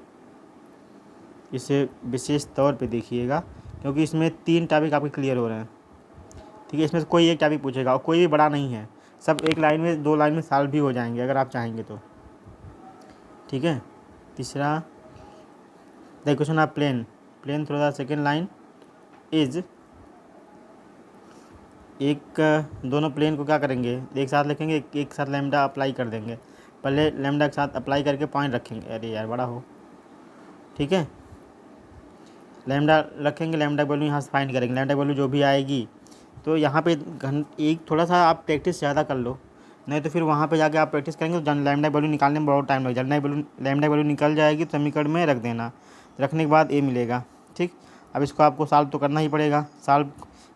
A: इसे विशेष तौर पे देखिएगा, क्योंकि इसमें 3 टॉपिक आपके क्लियर हो रहे हैं। ठीक है, इसमें से कोई एक टॉपिक पूछेगा और कोई भी बड़ा नहीं है, सब एक लाइन में 2 लाइन में सॉल्व भी हो जाएंगे अगर आप चाहेंगे तो। ठीक है, तीसरा the equation of plane through the second line is, एक दोनों प्लेन को क्या करेंगे, एक साथ लिखेंगे, एक साथ लैम्डा अप्लाई कर देंगे। पहले लैम्डा के साथ अप्लाई करके पॉइंट रखेंगे, अरे यार बड़ा हो। ठीक है, लैम्डा रखेंगे, लैम्डा वैल्यू यहाँ से फाइंड करेंगे, लैम्डा वैल्यू जो भी आएगी। तो यहाँ पे एक थोड़ा सा आप प्रैक्टिस ज़्यादा कर लो, नहीं तो फिर वहाँ पे जाके आप प्रैक्टिस करेंगे तो लैम्डा वैल्यू निकालने में बहुत टाइम लग जाएगा। लैम्डा वैल्यू निकल जाएगी तो समीकरण में रख देना, रखने के बाद ए मिलेगा। ठीक, अब इसको आपको सॉल्व तो करना ही पड़ेगा, सॉल्व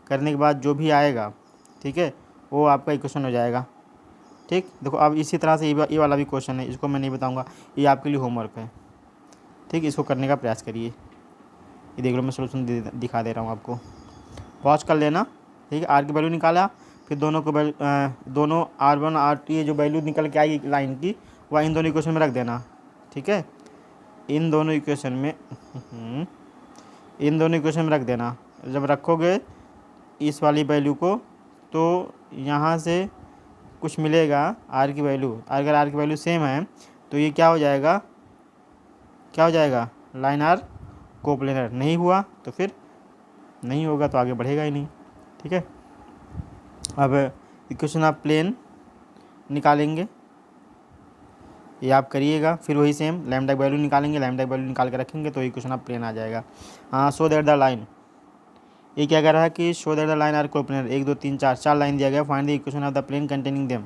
A: करने के बाद जो भी आएगा, ठीक है, वो आपका इक्वेशन हो जाएगा। ठीक, देखो अब इसी तरह से ये वाला भी क्वेश्चन है, इसको मैं नहीं बताऊँगा, ये आपके लिए होमवर्क है। ठीक, इसको करने का प्रयास करिए। ये देख लो, मैं सोल्यूशन दिखा दे रहा हूँ आपको, पॉज कर लेना। ठीक है, आर की वैल्यू निकाला, फिर दोनों को दोनों R1 R2 ये जो वैल्यू निकल के आएगी लाइन की, वह इन दोनों इक्वेशन में रख देना। ठीक है, इन दोनों इक्वेशन में रख देना। जब रखोगे इस वाली वैल्यू को, तो यहाँ से कुछ मिलेगा आर की वैल्यू, अगर आर की वैल्यू सेम है तो ये क्या हो जाएगा, लाइन आर कोप्लेनर। नहीं हुआ तो फिर नहीं होगा, तो आगे बढ़ेगा ही नहीं। ठीक है, अब इक्वेशन ऑफ प्लेन निकालेंगे, ये आप करिएगा, फिर वही सेम लैम्डा वैल्यू निकालेंगे, लैम्डा वैल्यू निकाल के रखेंगे तो इक्वेशन ऑफ प्लेन आ जाएगा। हाँ, सो दैट द लाइन, ये क्या कर रहा है कि show that the line are coplanar, 1 2 3 4 line दिया गया, find the equation of the plane containing them.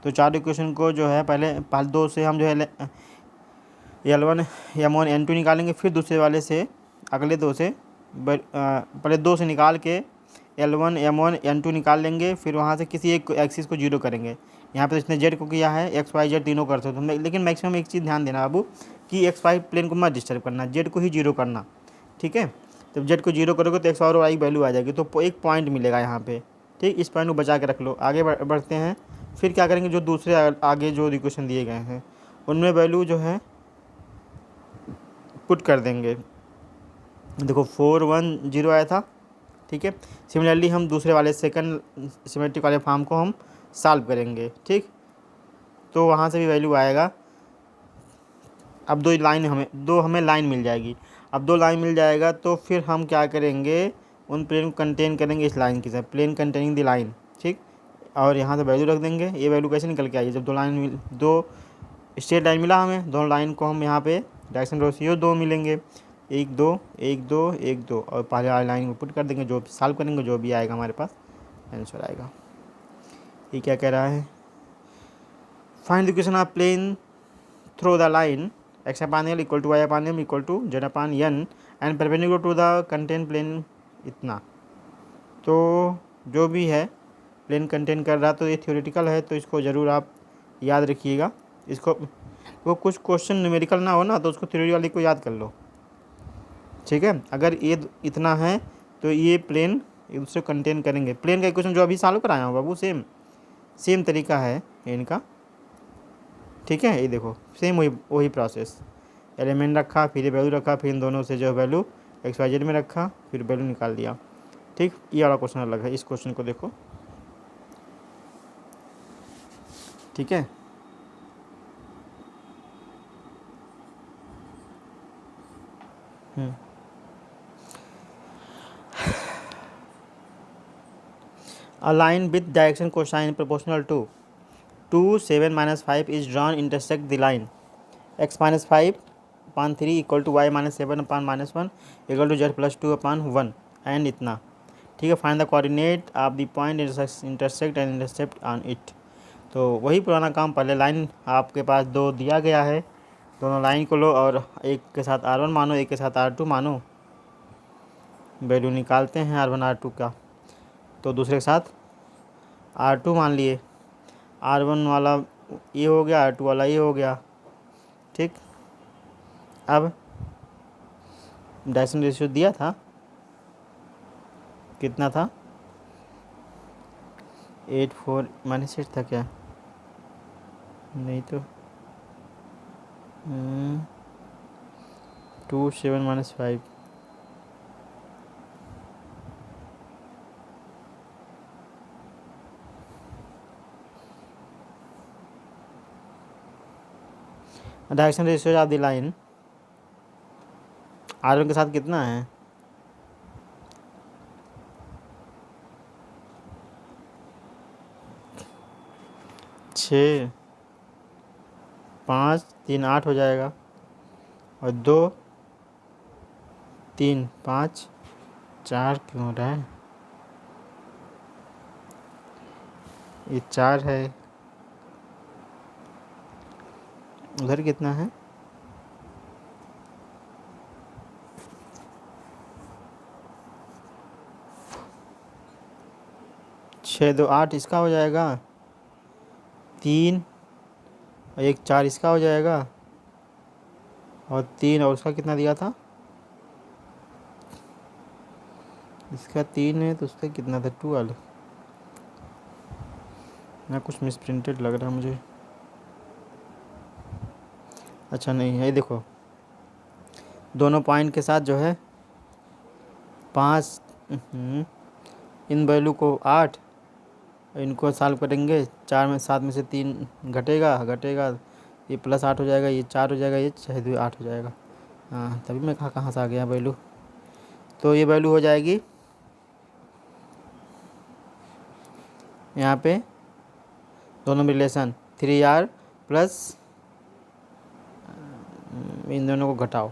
A: तो 4 इक्वेशन को जो है पहले 2 से हम जो है L1 M1 N2 निकालेंगे, फिर दूसरे वाले से अगले 2 से पहले 2 से निकाल के L1 M1 N2 निकाल लेंगे, फिर वहाँ से किसी एक एक्सिस को जीरो करेंगे। यहाँ पर इसने जेड को किया है, एक्स वाई जेड तीनों कर सकते हो, लेकिन मैक्सिमम एक चीज़ ध्यान देना बाबू कि एक्स वाई प्लेन को मत डिस्टर्ब करना, जेड को ही जीरो करना। ठीक है, जब जेड को जीरो करोगे तो एक्स और वाई वैल्यू आ जाएगी, तो एक पॉइंट मिलेगा यहाँ पे। ठीक, इस पॉइंट को बचा के रख लो। आगे बढ़ते हैं, फिर क्या करेंगे, जो दूसरे आगे जो इक्वेशन दिए गए हैं उनमें वैल्यू जो है पुट कर देंगे। देखो 4 1 0 आया था। ठीक है, सिमिलरली हम दूसरे वाले सेकंड सिमेट्रिक वाले फॉर्म को हम सॉल्व करेंगे। ठीक, तो वहाँ से भी वैल्यू आएगा। अब दो हमें लाइन मिल जाएगी। अब 2 लाइन मिल जाएगा तो फिर हम क्या करेंगे, उन प्लेन को कंटेन करेंगे इस लाइन के साथ, प्लेन कंटेनिंग द लाइन। ठीक, और यहाँ से वैल्यू रख देंगे। ये वैल्यू कैसे निकल के आई, जब 2 स्ट्रेट लाइन मिला हमें, दोनों लाइन को हम यहाँ पे डायरेक्शन रेशियो 2 मिलेंगे, 1 2 1 2 1 2, और पहले वाली लाइन को पुट कर देंगे, जो सॉल्व करेंगे जो भी आएगा हमारे पास आंसर आएगा। ये क्या कह रहा है, find the equation of plane through the line x upon l equal to y upon m equal to z upon n and perpendicular to the contain plane इतना। तो जो भी है प्लेन कंटेन कर रहा, तो ये थ्योरेटिकल है, तो इसको ज़रूर आप याद रखिएगा। इसको वो कुछ क्वेश्चन न्यूमेरिकल ना हो ना, तो उसको थ्योरी वाली को याद कर लो। ठीक है, अगर ये इतना है तो ये प्लेन एक दूसरे को कंटेन करेंगे। प्लेन का इक्वेशन जो अभी सॉल्व कराया हूँ बाबू, सेम तरीका है इनका। ठीक है, ये देखो सेम वही प्रोसेस, एलिमेंट रखा, फिर वैल्यू रखा, फिर इन दोनों से जो वैल्यू एक्स वाई जेड में रखा, फिर वैल्यू निकाल दिया। ठीक, ये वाला क्वेश्चन अलग है, इस क्वेश्चन को देखो। ठीक है, a line with direction cosine proportional to 2 7 minus 5 is drawn intersect the line x minus 5 upon 3 equal to y minus 7 upon minus 1 equal to z plus 2 upon 1 and इतना। ठीक है, find the coordinate of the point intersect and intercept on it. तो वही पुराना काम, पहले line आपके पास दो दिया गया है, दोनों लाइन को लो और एक के साथ R1 मानो, एक के साथ R2 मानो, वैल्यू निकालते हैं R1 R2 का। तो दूसरे के साथ R2 मान लिए, R1 वाला ये हो गया, R2 वाला ये हो गया। ठीक, अब डायरेक्शन रेशियो दिया था, कितना था, 8 4 -8 था क्या, नहीं तो 2 7 -5। Direction ratio of the line R1 के साथ कितना है, 6 5 3 8 हो जाएगा, और 2 3 5 4 क्यों हो रहा है, ये 4 है, उधर कितना है, 6 2 8 इसका हो जाएगा, 3 और 1 4 इसका हो जाएगा, और 3 और उसका कितना दिया था, इसका 3 है तो उसका कितना था, 12। ना कुछ मिस प्रिंटेड लग रहा है मुझे, अच्छा नहीं है, ये देखो दोनों पॉइंट के साथ जो है 5, इन वैल्यू को 8, इनको सॉल्व करेंगे, 4 में 7 में से 3 घटेगा, ये +8 हो जाएगा, ये 4 हो जाएगा, ये 6 8 हो जाएगा। हाँ, तभी मैं कहाँ से आ गया वैल्यू, तो ये वैल्यू हो जाएगी यहाँ पे, दोनों में रिलेशन 3R प्लस, इन दोनों को घटाओ,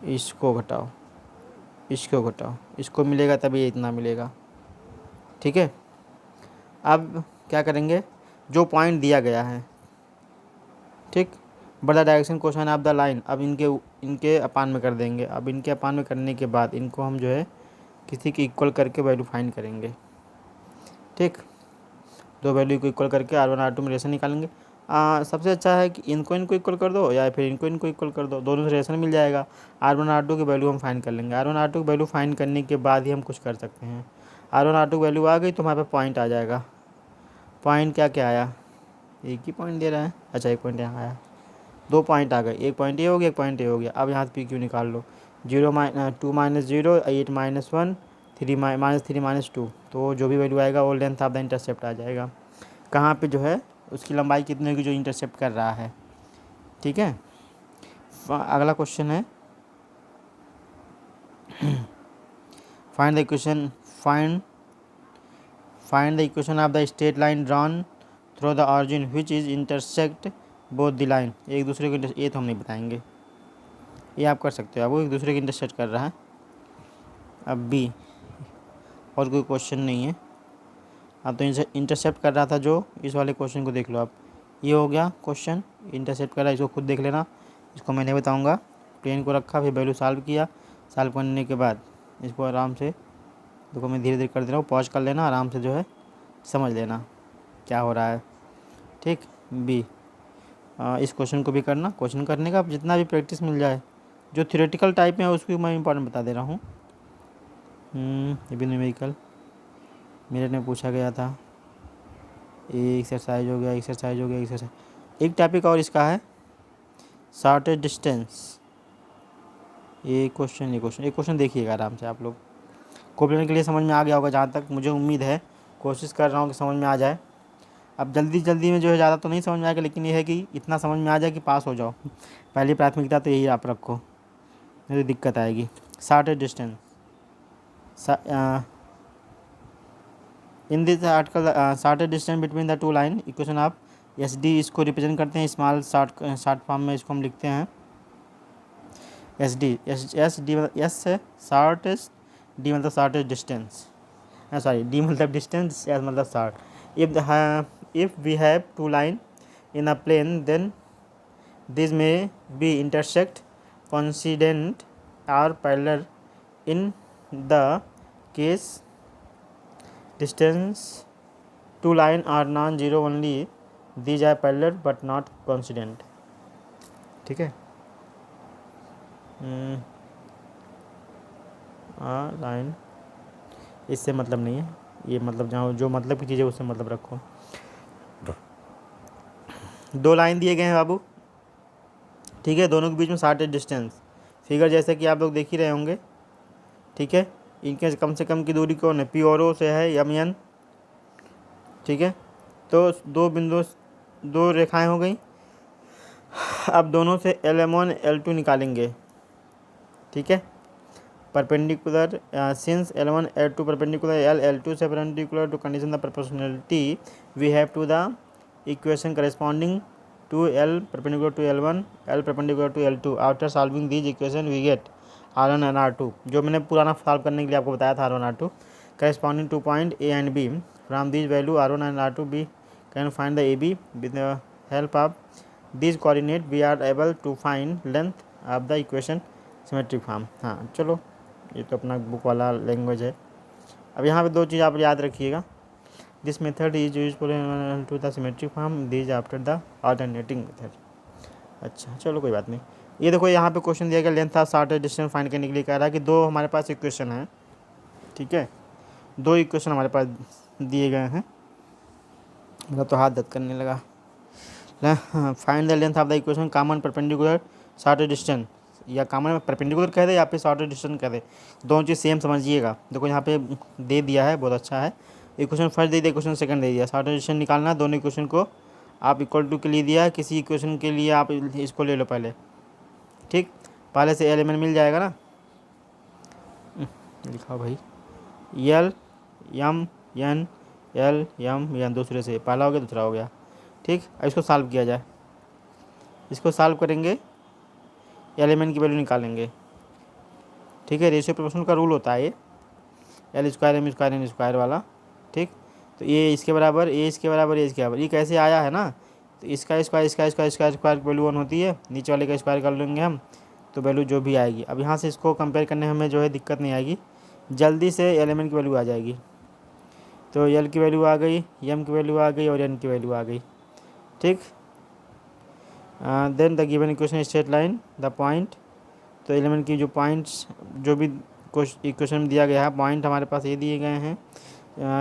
A: इसको घटाओ, इसको घटाओ, इसको मिलेगा तभी ये इतना मिलेगा। ठीक है, अब क्या करेंगे, जो पॉइंट दिया गया है, ठीक, बड़ा direction question of the line, अब इनके अपान में कर देंगे। अब इनके अपान में करने के बाद इनको हम जो है किसी के इक्वल करके वैल्यू फाइंड करेंगे। ठीक, दो वैल्यू को इक्वल करके R1 R2 में रिलेशन निकालेंगे। सबसे अच्छा है कि इनको इक्वल कर दो या फिर इनको इक्वल कर दो, दोनों से रिलेशन मिल जाएगा। R1 R2 की वैल्यू हम फाइंड कर लेंगे। R1 R2 की वैल्यू फाइंड करने के बाद ही हम कुछ कर सकते हैं। R1 R2 की वैल्यू आ गई तो हमारे पास पॉइंट आ जाएगा। पॉइंट क्या क्या आया, एक ही पॉइंट दे रहा है, अच्छा एक पॉइंट यहाँ आया, 2 पॉइंट आ गए, एक पॉइंट ये हो गया, एक पॉइंट ये हो गया। अब यहाँ से PQ निकाल लो, 2 - 0 8 - 1 3 - 2, तो जो भी वैल्यू आएगा वो लेंथ ऑफ द इंटरसेप्ट आ जाएगा। कहाँ पे जो है उसकी लंबाई कितनी होगी जो इंटरसेप्ट कर रहा है। ठीक है, अगला क्वेश्चन है find the equation of the straight line drawn through the origin which is intersect both the line. एक दूसरे को ये तो हम नहीं बताएंगे, ये आप कर सकते हो, अब वो एक दूसरे को इंटरसेक्ट कर रहा है। अब B और कोई क्वेश्चन नहीं है, अब तो इंटरसेप्ट कर रहा था जो, इस वाले क्वेश्चन को देख लो आप, ये हो गया क्वेश्चन, इंटरसेप्ट कर रहा है, इसको खुद देख लेना, इसको मैं नहीं बताऊंगा। प्लेन को रखा, फिर वैल्यू सॉल्व किया, सॉल्व करने के बाद इसको आराम से, देखो मैं धीरे धीरे कर दे रहा हूँ, पॉज कर लेना, आराम से जो है समझ लेना क्या हो रहा है। ठीक, B इस क्वेश्चन को भी करना, क्वेश्चन करने का जितना भी प्रैक्टिस मिल जाए, जो थ्योरेटिकल टाइप में है उसको मैं इंपॉर्टेंट बता दे रहा हूँ। ये भी न्यूमेरिकल मेरे ने पूछा गया था, ये एक्सरसाइज हो गया, एक्सरसाइज। एक टॉपिक और इसका है शॉर्टेस्ट डिस्टेंस, ये क्वेश्चन देखिएगा आराम से, आप लोग को लेने के लिए समझ में आ गया होगा, जहाँ तक मुझे उम्मीद है, कोशिश कर रहा हूँ कि समझ में आ जाए। अब जल्दी में जो है ज़्यादा तो नहीं समझ में आएगा, लेकिन ये है कि इतना समझ में आ जाए कि पास हो जाओ। पहली प्राथमिकता तो यही आप रखो, नहीं तो दिक्कत आएगी। Shortest distance in this article, shortest distance between the two line, equation of SD, इसको रिप्रेजेंट करते हैं स्मॉल शॉर्ट फॉर्म में, इसको हम लिखते हैं SD। SD मतलब S है शॉर्टेस्ट, D मतलब शॉर्टेस्ट डिस्टेंस, सॉरी D मतलब डिस्टेंस, S मतलब short. If if we have two line in a plane, then these may be intersect, coincident or parallel. In the case distance two line are non-zero only, these are parallel but not coincident. ठीक है, line इससे मतलब नहीं है, ये मतलब जहाँ जो मतलब की चीज़ है उससे मतलब रखो। दो लाइन दिए गए हैं बाबू, ठीक है, दोनों के बीच में शॉर्टेज डिस्टेंस, फिगर जैसे कि आप लोग देख ही रहे होंगे, ठीक है। इनके कम से कम की दूरी कौन है, पी और ओ से है एम एन, ठीक है। तो दो बिंदु, दो रेखाएं हो गई। अब दोनों से L1 L2 निकालेंगे, ठीक है। Perpendicular since L1 L2 perpendicular L2 से perpendicular to condition the proportionality, we have to the equation corresponding to L perpendicular to L1 L perpendicular to L2। After solving these equation we get R1 and R2, जो मैंने पुराना solve करने के लिए आपको बताया था, R1 R2 corresponding to point A and B। From this value R1 and R2 be can find the AB with the help of this coordinate we are able to find length of the equation symmetric form. हाँ चलो, ये तो अपना book वाला language है। अब यहाँ पे दो चीज़ आप याद रखिएगा, this method is useful to the symmetric form, this after the alternating method. अच्छा चलो कोई बात नहीं। ये देखो यहाँ पे क्वेश्चन दिया गया, length of shortage distance find करने के लिए कह रहा है कि दो हमारे पास इक्वेशन है, ठीक है, दो इक्वेशन हमारे पास दिए गए हैं। मेरा तो हाथ दर्द करने लगा। Find the length of the equation common perpendicular shortage distance, या कॉमन परपेंडिकुलर कह दे या फिर शॉर्टेज डिस्टेंस कह दे, दोनों चीज़ सेम समझिएगा। देखो यहाँ पे दे दिया है, बहुत अच्छा है। इक्वेशन फर्स्ट दे दिया, इक्वेशन सेकंड दे दिया, शॉर्टेज डिस्टेंस निकालना है। दोनों इक्वेशन को आप इक्वल टू के लिए दिया है, किसी इक्वेशन के लिए आप इसको ले लो पहले, ठीक। पहले से एलिमेंट मिल जाएगा ना, लिखा भाई L M N L M N, दूसरे से पहला हो गया दूसरा हो गया, ठीक। अब इसको सॉल्व किया जाए, इसको सॉल्व करेंगे, एलिमेंट की वैल्यू निकालेंगे, ठीक है। रेशियो प्रोपोर्शनल का रूल होता है ये, L square M square N square वाला, ठीक। तो ये इसके बराबर, ये इसके बराबर, ये इसके बराबर, ये कैसे आया है ना, तो इसका स्क्वायर इसका स्क्वायर इसका स्क्वायर की वैल्यू 1 होती है, नीचे वाले का स्क्वायर कर लेंगे हम, तो वैल्यू जो भी आएगी। अब यहाँ से इसको कंपेयर करने हमें जो है दिक्कत नहीं आएगी, जल्दी से एलिमेंट की वैल्यू आ जाएगी। तो एल की वैल्यू आ गई, एम की वैल्यू आ गई और एन की वैल्यू आ गई, ठीक। Then the given equation straight line the point, तो एलिमेंट की जो पॉइंट्स जो भी इक्वेशन में दिया गया है, पॉइंट हमारे पास ये दिए गए हैं,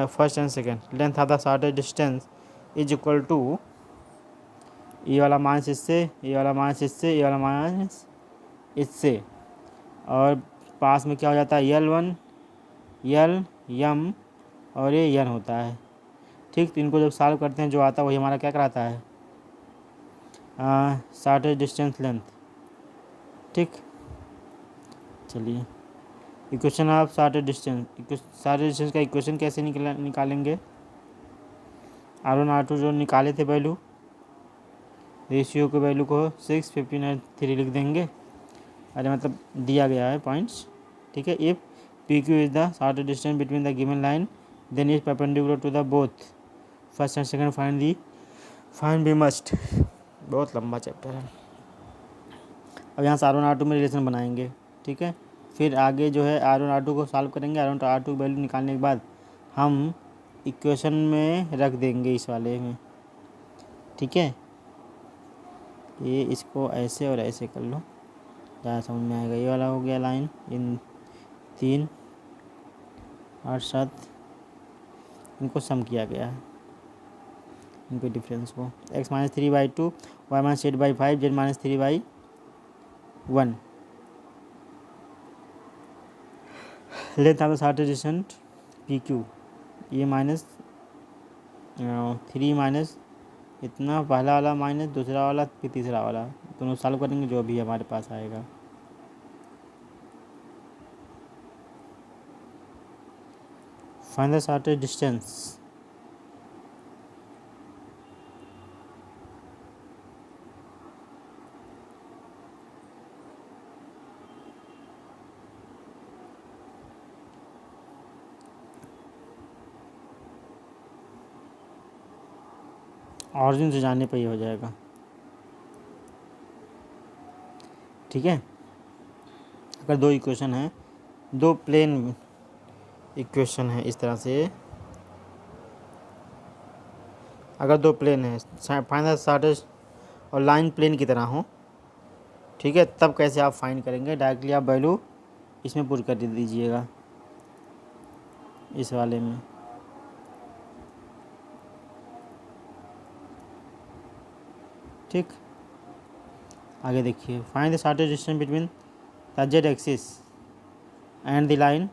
A: first and second. Length of the shortage distance is equal to, ये वाला माइनस इससे, ये वाला माइनस इससे, ये वाला माइनस इससे, और पास में क्या हो जाता है, L1 L M और ये N होता है, ठीक। तो इनको जब सॉल्व करते हैं जो आता है वही हमारा क्या कराता है, शॉर्टेज डिस्टेंस लेंथ, ठीक। चलिए, equation of shortage distance, shortage distance का इक्वेशन कैसे निकालेंगे, R1 R2 जो निकाले थे वैल्यू, रेशियो के वैल्यू को 6, 15 और 3 लिख देंगे, अरे मतलब दिया गया है पॉइंट्स, ठीक है। If P Q is the shortage distance between the given line, then is perpendicular to the both first and second, find B must. बहुत लंबा चैप्टर है। अब यहाँ से R1 R2 में रिलेशन बनाएंगे, ठीक है। फिर आगे जो है R1 R2 को सॉल्व करेंगे, R1 R2 की वैल्यू निकालने के बाद हम इक्वेशन में रख देंगे इस वाले में, ठीक है। ये इसको ऐसे और ऐसे कर लो, ज़्यादा समझ में आएगा। ये वाला हो गया लाइन, इन 3 और 7 इनको सम किया गया है, इनके डिफरेंस को, x minus 3/2, y minus 8/5, z minus 3/1। Length of the shortage distance P Q, ये माइनस 3 माइनस इतना, पहला वाला माइनस दूसरा वाला फिर तीसरा वाला, दोनों सॉल्व करेंगे जो भी हमारे पास आएगा। Find the shortage distance, origin से जानने पर ही हो जाएगा। ठीक है, अगर दो इक्वेशन है, दो प्लेन इक्वेशन है इस तरह से, अगर दो प्लेन है फाइंड द शॉर्टेस्ट और लाइन प्लेन की तरह हो, ठीक है, तब कैसे आप फाइंड करेंगे? डायरेक्टली आप वैल्यू इसमें पुट कर दीजिएगा, इस वाले में। ठीक, आगे देखिए, find the shortest distance between the Z axis and the line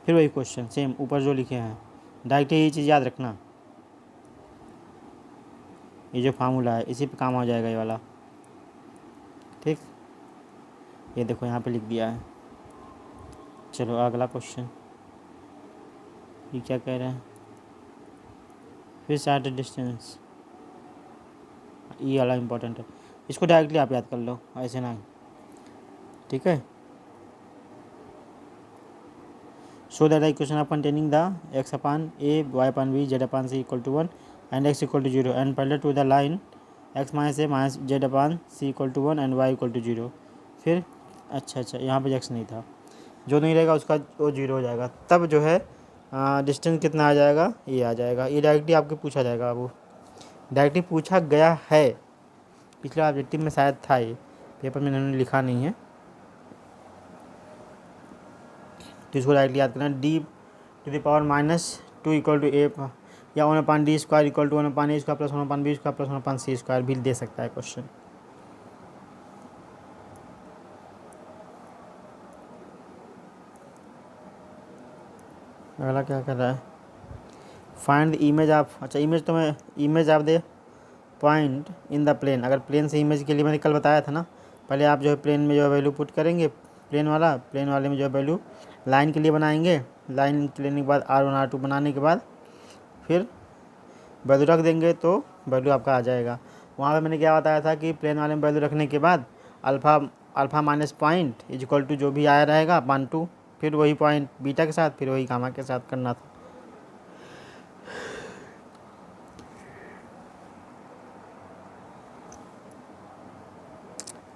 A: फिर वही क्वेश्चन सेम ऊपर जो लिखे हैं, डायरेक्टली ये चीज़ याद रखना, ये जो फार्मूला है इसी पे काम आ जाएगा ये वाला। ठीक, ये देखो यहाँ पे लिख दिया है। चलो अगला क्वेश्चन, ये क्या कह रहे हैं? फिर शॉर्टेस्ट डिस्टेंस, ये वाला इम्पोर्टेंट है, इसको डायरेक्टली आप याद कर लो, ऐसे ना। ठीक है, show that the equation of containing the x upon a y upon b z upon c equal to 1 and x equal to 0 and parallel to the line x minus a minus z upon c equal to 1 and y equal to 0। फिर अच्छा यहाँ पे x नहीं था, जो नहीं रहेगा उसका वो 0 हो जाएगा, तब जो है डिस्टेंस कितना आ जाएगा? ये आ जाएगा। ये डायरेक्टली आपके पूछा जाएगा, वो डायरेक्टली पूछा गया है, पिछले ऑब्जेक्टिव में शायद था, ये पेपर में इन्होंने लिखा नहीं है, तो इसको डायरेक्टली याद करना। D to the power -2 equal to a या 1/d square equal to 1/a square plus 1/b square plus 1/c square भी दे सकता है क्वेश्चन। अगला क्या कर रहा है? फाइंड द इमेज ऑफ, अच्छा इमेज तो मैं image of the point in the plane. अगर प्लेन से इमेज के लिए मैंने कल बताया था ना, पहले आप जो है प्लेन में जो है वैल्यू पुट करेंगे, प्लेन वाले में जो है वैल्यू लाइन के लिए बनाएंगे, लाइन के लेने के बाद R1 R2 बनाने के बाद फिर वैल्यू रख देंगे तो वैल्यू आपका आ जाएगा। वहाँ पे मैंने क्या बताया था कि प्लेन वाले में वैल्यू रखने के बाद alpha minus point is equal to जो भी आया रहेगा 1/2, फिर वही पॉइंट बीटा के साथ, फिर वही गामा के साथ करना था।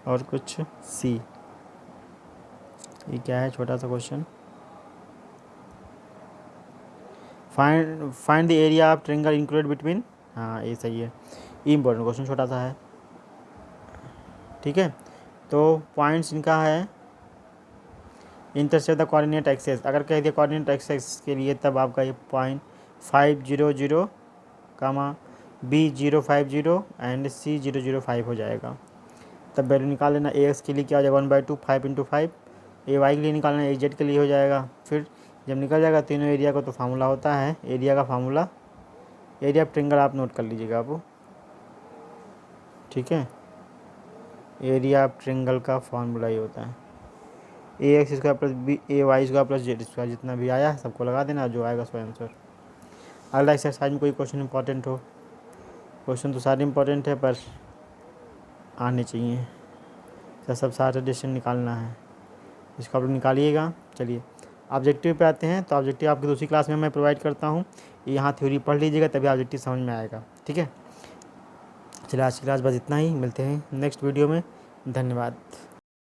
A: और कुछ सी, ये क्या है? छोटा सा question, find the area of triangle include between, हाँ ये सही है, इम्पोर्टेंट क्वेश्चन, छोटा सा है। ठीक है, तो पॉइंट्स इनका है इंटरसेप्ट द कोऑर्डिनेट एक्सेस। अगर कह दिया कोऑर्डिनेट एक्सेस के लिए, तब आपका ये पॉइंट 500, B050 एंड C005 हो जाएगा। तब वैल्यू निकाल लेना। AX के लिए क्या हो जाएगा? 1/2 5 × 5। AY के लिए निकालना, AZ के लिए हो जाएगा। फिर जब निकल जाएगा तीनों एरिया को, तो फार्मूला होता है एरिया का फार्मूला, एरिया ऑफ ट्रायंगल आप नोट कर लीजिएगा आप। ठीक है, एरिया ऑफ ट्रायंगल का फार्मूला ही होता है AX square plus AY square plus Z square, जितना भी आया सबको लगा देना, जो आएगा सो आंसर। अगला एक्सरसाइज में कोई क्वेश्चन इंपॉर्टेंट हो, क्वेश्चन तो सारे इंपॉर्टेंट है पर आने चाहिए, सब सारे डिस्टेंस निकालना है, इसको आप लोग निकालिएगा। चलिए ऑब्जेक्टिव पे आते हैं, तो ऑब्जेक्टिव आपकी दूसरी क्लास में मैं प्रोवाइड करता हूँ, यहाँ थ्योरी पढ़ लीजिएगा तभी ऑब्जेक्टिव समझ में आएगा। ठीक है, चलिए आज की क्लास बस इतना ही, मिलते हैं नेक्स्ट वीडियो में, धन्यवाद।